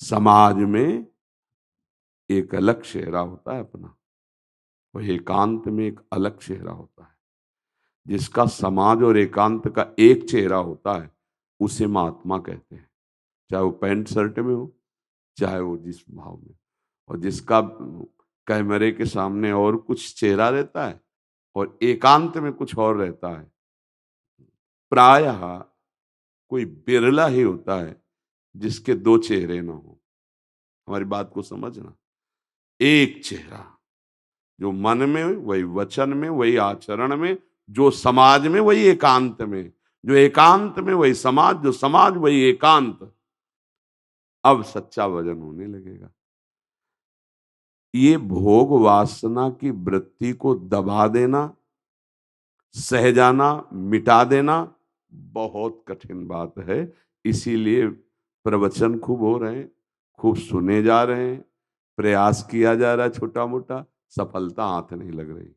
समाज में एक अलग चेहरा होता है अपना, वह एकांत में एक अलग चेहरा होता है। जिसका समाज और एकांत का एक चेहरा होता है, उसे महात्मा कहते हैं। चाहे वो पैंट शर्ट में हो, चाहे वो जिस भाव में। और जिसका कैमरे के सामने और कुछ चेहरा रहता है और एकांत में कुछ और रहता है, प्रायः कोई बिरला ही होता है जिसके दो चेहरे ना हो। हमारी बात को समझना, एक चेहरा, जो मन में वही वचन में, वही आचरण में, जो समाज में वही एकांत में, जो एकांत में वही समाज, जो समाज वही एकांत। अब सच्चा भजन होने लगेगा। ये भोग वासना की वृत्ति को दबा देना, सह जाना, मिटा देना बहुत कठिन बात है। इसीलिए प्रवचन खूब हो रहे हैं, खूब सुने जा रहे हैं, प्रयास किया जा रहा है छोटा मोटा, सफलता हाथ नहीं लग रही।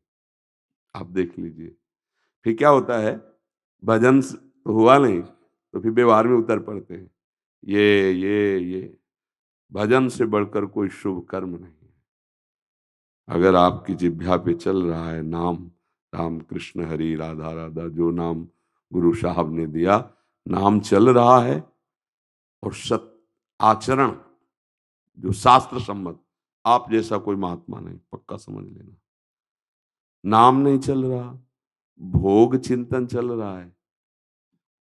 आप देख लीजिए फिर क्या होता है, भजन तो हुआ नहीं तो फिर व्यवहार में उतर पड़ते हैं। ये भजन से बढ़कर कोई शुभ कर्म नहीं है। अगर आपकी जिह्वा पे चल रहा है नाम, राम कृष्ण हरि राधा राधा, जो नाम गुरु साहब ने दिया, नाम चल रहा है और सत आचरण जो शास्त्र सम्मत, आप जैसा कोई महात्मा नहीं, पक्का समझ लेना। नाम नहीं चल रहा, भोग चिंतन चल रहा है,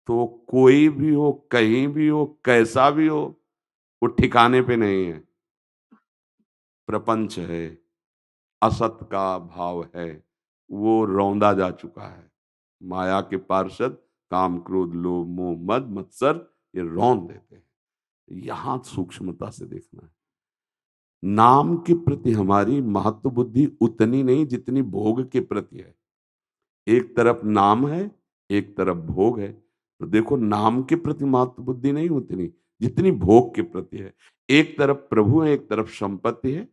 तो कोई भी हो, कहीं भी हो, कैसा भी हो, वो ठिकाने पे नहीं है। प्रपंच है, असत का भाव है, वो रौंदा जा चुका है। माया के पार्षद काम क्रोध लोभ मोह मद मत्सर ये रौंद देते हैं। यहां सूक्ष्मता से देखना है। नाम के प्रति हमारी महत्व बुद्धि उतनी नहीं जितनी भोग के प्रति है। एक तरफ नाम है, एक तरफ भोग है, तो देखो नाम के प्रति महत्व बुद्धि नहीं उतनी जितनी भोग के प्रति है। एक तरफ प्रभु है, एक तरफ संपत्ति है,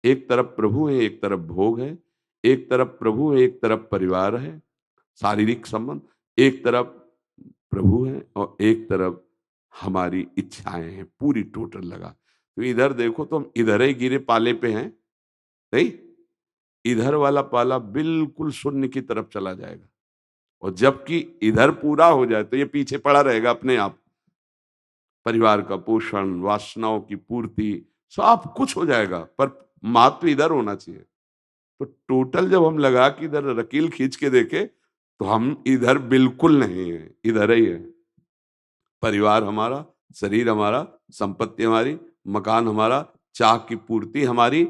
एक तरफ प्रभु है, एक तरफ भोग है, एक तरफ प्रभु है, एक तरफ परिवार है, शारीरिक संबंध, एक तरफ प्रभु है और एक तरफ हमारी इच्छाएं हैं, पूरी टोटल लगा। तो इधर देखो तो हम इधर ही गिरे पाले पे हैं, नहीं, इधर वाला पाला बिल्कुल शून्य की तरफ चला जाएगा, और जबकि इधर पूरा हो जाए तो ये पीछे पड़ा रहेगा अपने आप। परिवार का पोषण, वासनाओं की पूर्ति, सब कुछ हो जाएगा, पर महत्व इधर होना चाहिए। तो टोटल जब हम लगा कि इधर रकील खींच के देखे तो हम इधर बिल्कुल नहीं है, इधर ही है। परिवार हमारा, शरीर हमारा, संपत्ति हमारी, मकान हमारा, चाह की पूर्ति हमारी।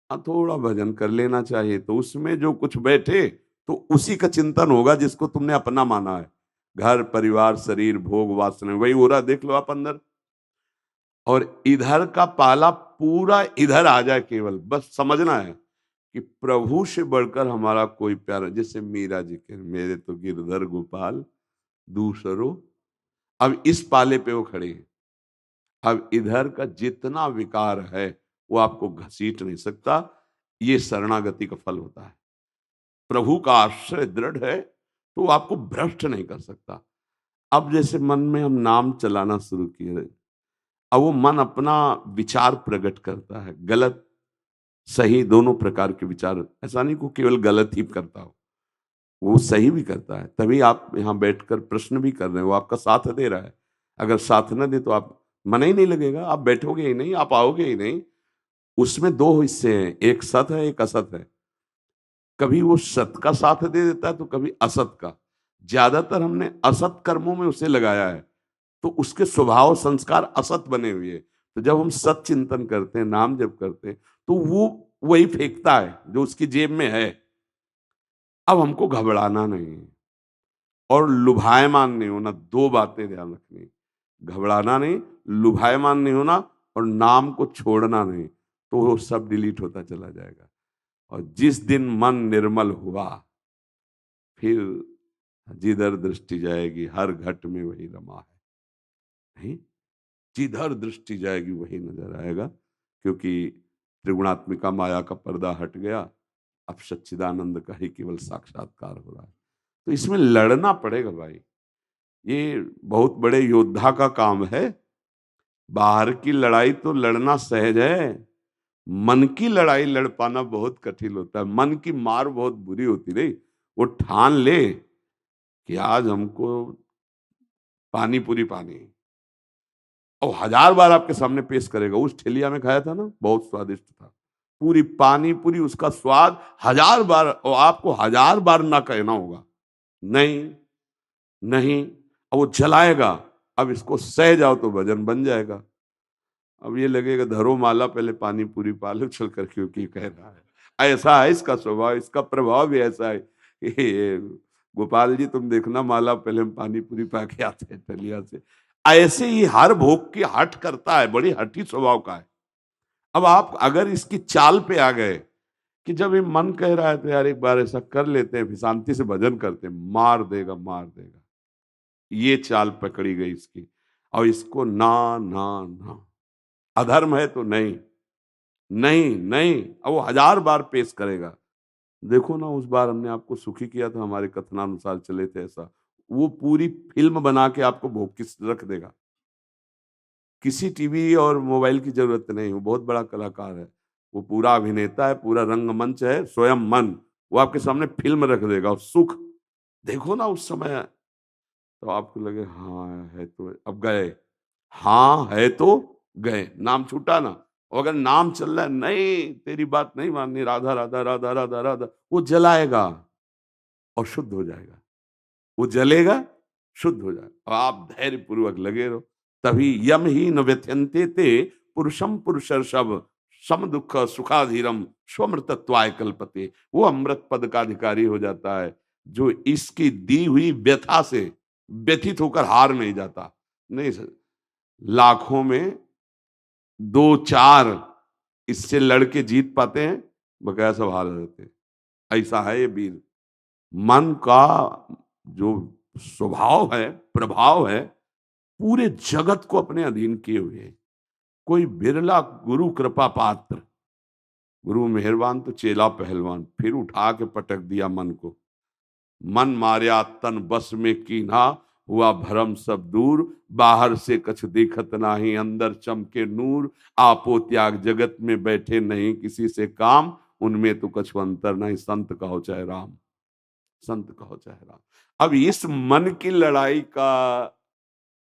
थोड़ा भजन कर लेना चाहिए तो उसमें जो कुछ बैठे तो उसी का चिंतन होगा जिसको तुमने अपना माना है। घर परिवार शरीर भोग वासना, वही हो रहा, देख लो आप अंदर। और इधर का पाला पूरा इधर आ जाए, केवल बस समझना है कि प्रभु से बढ़कर हमारा कोई प्यारा, जैसे मीरा जी के मेरे तो गिरधर गोपाल दूसरो, अब इस पाले पे वो खड़े हैं। अब इधर का जितना विकार है वो आपको घसीट नहीं सकता, ये शरणागति का फल होता है। प्रभु का आश्रय दृढ़ है तो वो आपको भ्रष्ट नहीं कर सकता। अब जैसे मन में हम नाम चलाना शुरू किए, अब वो मन अपना विचार प्रकट करता है, गलत सही दोनों प्रकार के विचार। ऐसा नहीं को केवल गलत ही करता हो, वो सही भी करता है। तभी आप यहाँ बैठकर प्रश्न भी कर रहे हैं, वो आपका साथ दे रहा है। अगर साथ न दे तो आप मन ही नहीं लगेगा, आप बैठोगे ही नहीं, आप आओगे ही नहीं। उसमें दो हिस्से हैं, एक सत है एक असत है। कभी वो सत का साथ दे देता है तो कभी असत का। ज्यादातर हमने असत कर्मों में उसे लगाया है तो उसके स्वभाव संस्कार असत बने हुए हैं। तो जब हम सत चिंतन करते हैं, नाम जब करते हैं, तो वो वही फेंकता है जो उसकी जेब में है। अब हमको घबराना नहीं है और लुभायमान नहीं होना, दो बातें ध्यान रखनी। घबराना नहीं, लुभायमान नहीं होना, और नाम को छोड़ना नहीं, तो वो सब डिलीट होता चला जाएगा। और जिस दिन मन निर्मल हुआ, फिर जिधर दृष्टि जाएगी हर घट में वही रमा है, नहीं, जिधर दृष्टि जाएगी वही नजर आएगा। क्योंकि त्रिगुणात्मिका माया का पर्दा हट गया, अब सच्चिदानंद का ही केवल साक्षात्कार हो रहा है। तो इसमें लड़ना पड़ेगा भाई, ये बहुत बड़े योद्धा का काम है। बाहर की लड़ाई तो लड़ना सहज है, मन की लड़ाई लड़ पाना बहुत कठिन होता है। मन की मार बहुत बुरी होती रही। वो ठान ले कि आज हमको पानी पूरी पानी, और 1000 बार आपके सामने पेश करेगा। उस ठेलिया में खाया था ना, बहुत स्वादिष्ट था, पूरी पानी पूरी, उसका स्वाद 1000 बार, और आपको 1000 बार ना कहना होगा नहीं नहीं, और वो जलाएगा। अब इसको सह जाओ तो भजन बन जाएगा। अब ये लगेगा धरो माला पहले पानी पूरी पालो चल कर, क्योंकि कह रहा है। ऐसा है इसका स्वभाव, इसका प्रभाव भी ऐसा है। ये गोपाल जी तुम देखना, माला पहले हम पानी पूरी पा के आते हैं टलिया से। ऐसे ही हर भोग की हट करता है, बड़ी हठी स्वभाव का है। अब आप अगर इसकी चाल पे आ गए कि जब ये मन कह रहा है तो यार एक बार ऐसा कर लेते हैं, फिर शांति से भजन करते हैं, मार देगा मार देगा। ये चाल पकड़ी गई इसकी, और इसको ना ना ना, अधर्म है तो नहीं, नहीं नहीं, अब वो 1000 बार पेश करेगा। देखो ना, उस बार हमने आपको सुखी किया था, हमारे कथनानुसार चले थे ऐसा। वो पूरी फिल्म बना के आपको भोग किस रख देगा। किसी टीवी और मोबाइल की जरूरत नहीं, वो बहुत बड़ा कलाकार है, वो पूरा अभिनेता है, पूरा रंगमंच है, स्वयं मन, वो आपके सामने फिल्म रख देगा। और सुख देखो ना उस समय, तो आपको लगे हाँ है तो अब गए, हाँ है तो गए, नाम छूटा ना। और अगर नाम चल रहा है, नहीं तेरी बात नहीं माननी, राधा राधा राधा राधा राधा, वो जलाएगा और शुद्ध हो जाएगा, वो जलेगा शुद्ध हो जाएगा। और आप धैर्य पूर्वक लगे रहो, तभी यम ही न व्यथ्यन्ते ते पुरुषम पुरुषर्षभ सम दुख सुखाधीरम स्वमृतत्वाय कल्पते। वो अमृत पद का अधिकारी हो जाता है जो इसकी दी हुई व्यथा से व्यथित होकर हार नहीं जाता। नहीं सर, लाखों में 2-4 इससे लड़के जीत पाते हैं, बकाया सब हार रहते हैं। ऐसा है ये वीर। मन का जो स्वभाव है, प्रभाव है, पूरे जगत को अपने अधीन किए हुए है। कोई बिरला गुरु कृपा पात्र, गुरु मेहरबान तो चेला पहलवान, फिर उठा के पटक दिया मन को। मन मार्या तन बस में कीन्हा, हुआ भरम सब दूर, बाहर से कछ देखत नाही, अंदर चमके नूर। आपो त्याग जगत में बैठे नहीं किसी से काम, उनमें तो कछु अंतर नहीं, संत कहो चाहे राम, संत कहो चाहे राम। अब इस मन की लड़ाई का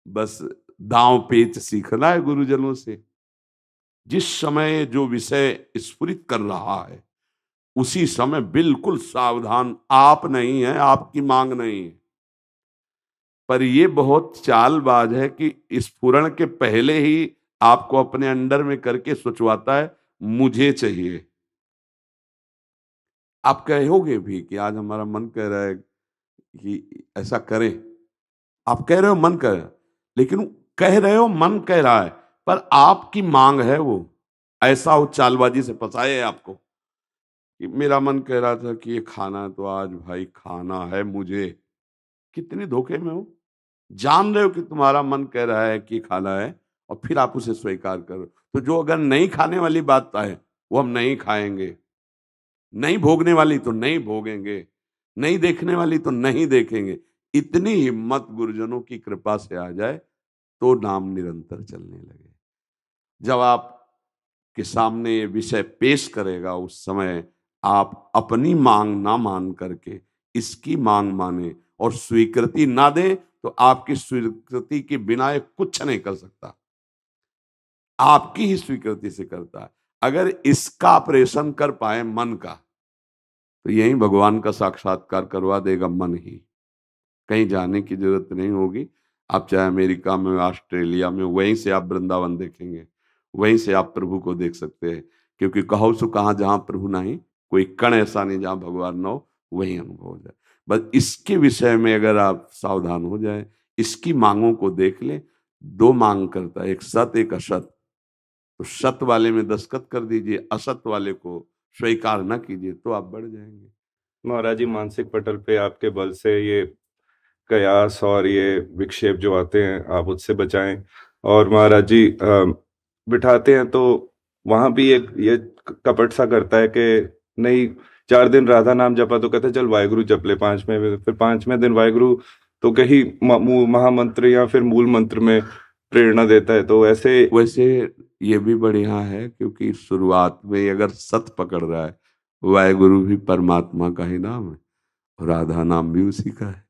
बस दांव पेच सीखना है गुरुजनों से। जिस समय जो विषय स्फुरित कर रहा है, उसी समय बिल्कुल सावधान। आप नहीं है, आपकी मांग नहीं है, पर ये बहुत चालबाज है कि स्फुरण के पहले ही आपको अपने अंडर में करके सोचवाता है मुझे चाहिए। आप कहोगे भी कि आज हमारा मन कह रहा है कि ऐसा करें, आप कह रहे हो मन कर, लेकिन कह रहे हो मन कह रहा है, पर आपकी मांग है वो। ऐसा वो चालबाजी से फंसाए आपको कि मेरा मन कह रहा था कि ये खाना तो आज भाई खाना है मुझे। कितने धोखे में हो, जान रहे हो कि तुम्हारा मन कह रहा है कि खाना है, और फिर आप उसे स्वीकार करो। तो जो अगर नहीं खाने वाली बात है वो हम नहीं खाएंगे, नहीं भोगने वाली तो नहीं भोगेंगे, नहीं देखने वाली तो नहीं देखेंगे। इतनी हिम्मत गुरुजनों की कृपा से आ जाए तो नाम निरंतर चलने लगे। जब आप के सामने ये विषय पेश करेगा, उस समय आप अपनी मांग ना मान करके इसकी मांग माने और स्वीकृति ना दे, तो आपकी स्वीकृति के बिना ये कुछ नहीं कर सकता, आपकी ही स्वीकृति से करता है। अगर इसका ऑपरेशन कर पाए मन का, तो यही भगवान का साक्षात्कार करवा देगा मन ही। कहीं जाने की जरूरत नहीं होगी। आप चाहे अमेरिका में, ऑस्ट्रेलिया में, वहीं से आप वृंदावन देखेंगे, वहीं से आप प्रभु को देख सकते हैं। क्योंकि कहो सो कहाँ जहाँ प्रभु नहीं, कोई कण ऐसा नहीं जहाँ भगवान न हो, वही अनुभव हो जाए। बस इसके विषय में अगर आप सावधान हो जाए, इसकी मांगों को देख ले। 2 मांग करता है, एक सत एक असत। तो सत वाले में दस्तखत कर दीजिए, असत वाले को स्वीकार न कीजिए, तो आप बढ़ जाएंगे। महाराज जी, मानसिक पटल पे आपके बल से ये कयास और ये विक्षेप जो आते हैं, आप उससे बचाएं। और महाराज जी बिठाते हैं तो वहां भी एक ये कपट सा करता है कि नहीं, 4 दिन राधा नाम जपा तो कहते चल वाहेगुरु जप ले 5वें, फिर 5वें दिन वाहेगुरु तो कहीं महामंत्र या फिर मूल मंत्र में प्रेरणा देता है। तो ऐसे वैसे ये भी बढ़िया है, क्योंकि शुरुआत में अगर सत पकड़ रहा है, वाहेगुरु भी परमात्मा का ही नाम है, राधा नाम भी उसी का है,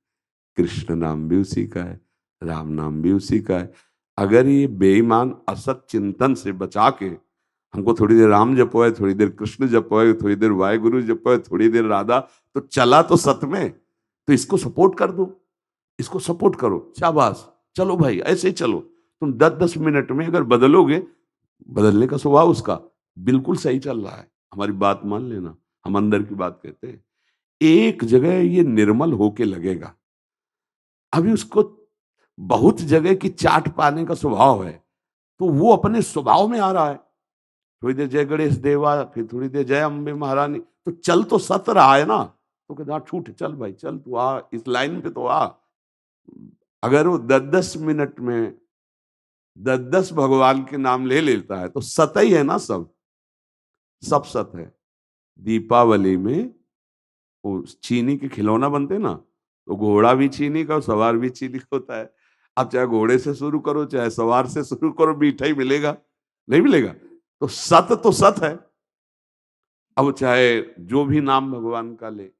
कृष्ण नाम भी उसी का है, राम नाम भी उसी का है। अगर ये बेईमान असत चिंतन से बचा के हमको थोड़ी देर राम जपो है, थोड़ी देर कृष्ण जपो है, थोड़ी देर वाहेगुरु जपो है, थोड़ी देर राधा, तो चला तो सत में। तो इसको सपोर्ट कर दो, इसको सपोर्ट करो, शाबाश, चलो भाई ऐसे ही चलो। तुम 10-10 मिनट में अगर बदलोगे, बदलने का स्वभाव उसका, बिल्कुल सही चल रहा है, हमारी बात मान लेना, हम अंदर की बात कहते हैं। एक जगह ये निर्मल होके लगेगा, अभी उसको बहुत जगह की चाट पाने का स्वभाव है, तो वो अपने स्वभाव में आ रहा है। थोड़ी देर जय गणेश देवा, फिर थोड़ी देर जय अम्बे महारानी, तो चल तो सत रहा है ना। तो कहता छूट, चल भाई चल, तू आ इस लाइन पे तो आ। अगर वो 10-10 मिनट में 10-10 भगवान के नाम ले लेता है तो सत ही है ना, सब सत है। दीपावली में वो चीनी के खिलौना बनते ना, तो घोड़ा भी चीनी का और सवार भी चीनी का होता है। आप चाहे घोड़े से शुरू करो चाहे सवार से शुरू करो, मीठा ही मिलेगा, नहीं मिलेगा? तो सत है। अब चाहे जो भी नाम भगवान का ले,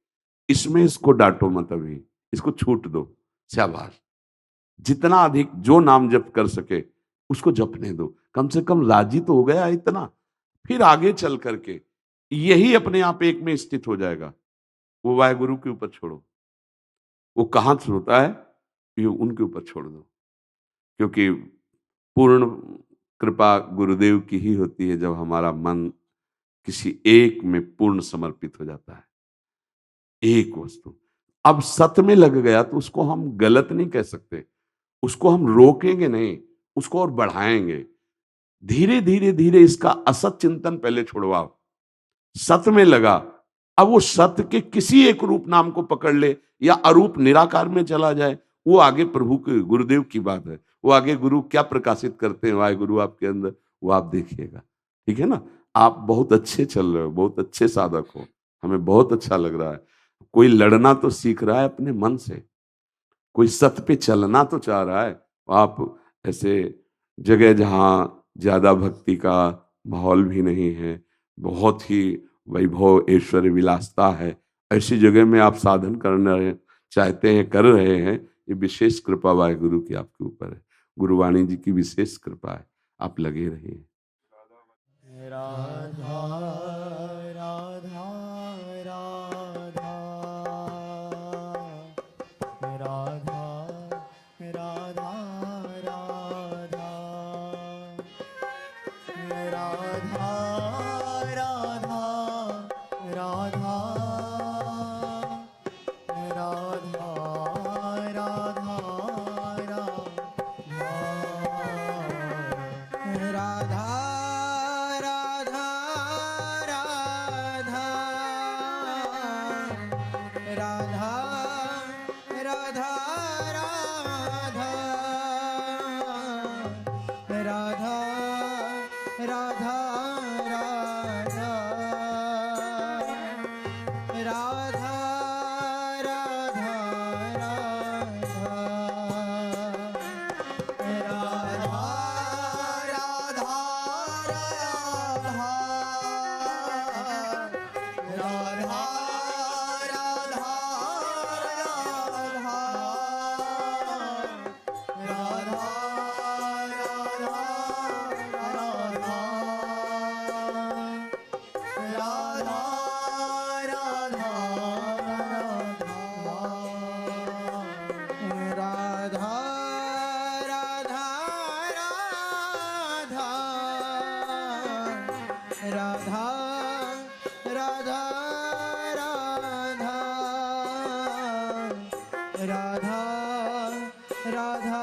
इसमें इसको डांटो मत, अभी इसको छूट दो, शाबाश। जितना अधिक जो नाम जप कर सके उसको जपने दो, कम से कम राजी तो हो गया इतना। फिर आगे चल करके यही अपने आप एक में स्थित हो जाएगा। वो वाहेगुरु के ऊपर छोड़ो, वो कहां से होता है ये उनके ऊपर छोड़ दो, क्योंकि पूर्ण कृपा गुरुदेव की ही होती है जब हमारा मन किसी एक में पूर्ण समर्पित हो जाता है, एक वस्तु। अब सत में लग गया तो उसको हम गलत नहीं कह सकते, उसको हम रोकेंगे नहीं, उसको और बढ़ाएंगे। धीरे धीरे धीरे इसका असत चिंतन पहले छुड़वाओ, सत में लगा, अब वो सत्य के किसी एक रूप नाम को पकड़ ले या अरूप निराकार में चला जाए, वो आगे प्रभु के गुरुदेव की बात है। वो आगे गुरु क्या प्रकाशित करते हैं वाहे गुरु आपके अंदर, वो आप देखिएगा। ठीक है ना? आप बहुत अच्छे चल रहे हो, बहुत अच्छे साधक हो, हमें बहुत अच्छा लग रहा है। कोई लड़ना तो सीख रहा है अपने मन से, कोई सत्य पे चलना तो चाह रहा है। आप ऐसे जगह जहां ज्यादा भक्ति का माहौल भी नहीं है, बहुत ही वैभव ऐश्वर्य विलासता है, ऐसी जगह में आप साधन करना चाहते हैं, कर रहे हैं, ये विशेष कृपा वाहेगुरु की आपके ऊपर है। गुरुवाणी जी की विशेष कृपा है, आप लगे रहिए। राधा राधा राधा राधा राधा राधा राधा राधा राधा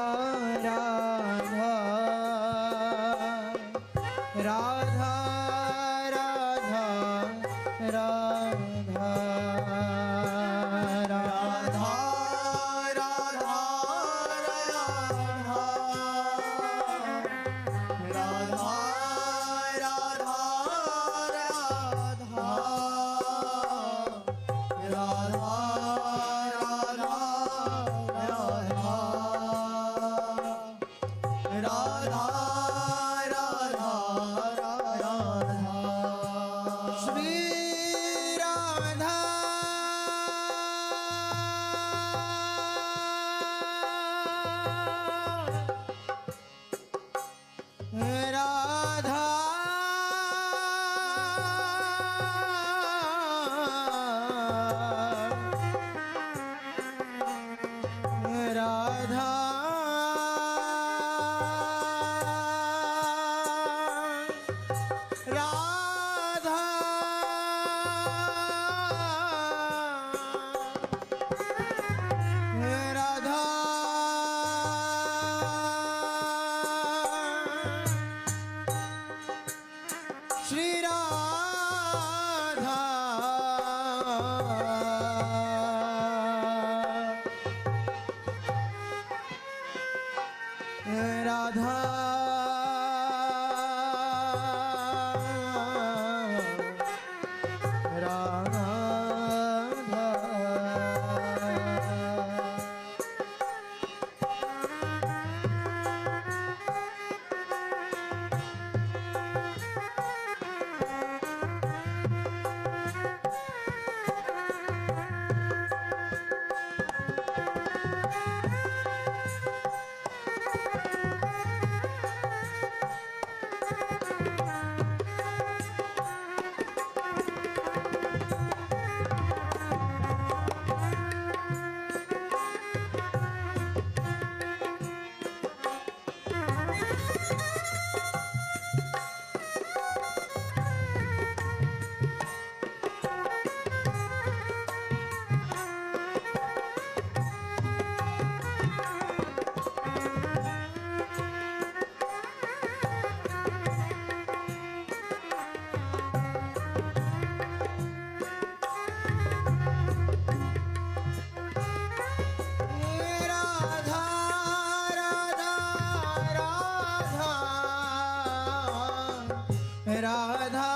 राधा राधा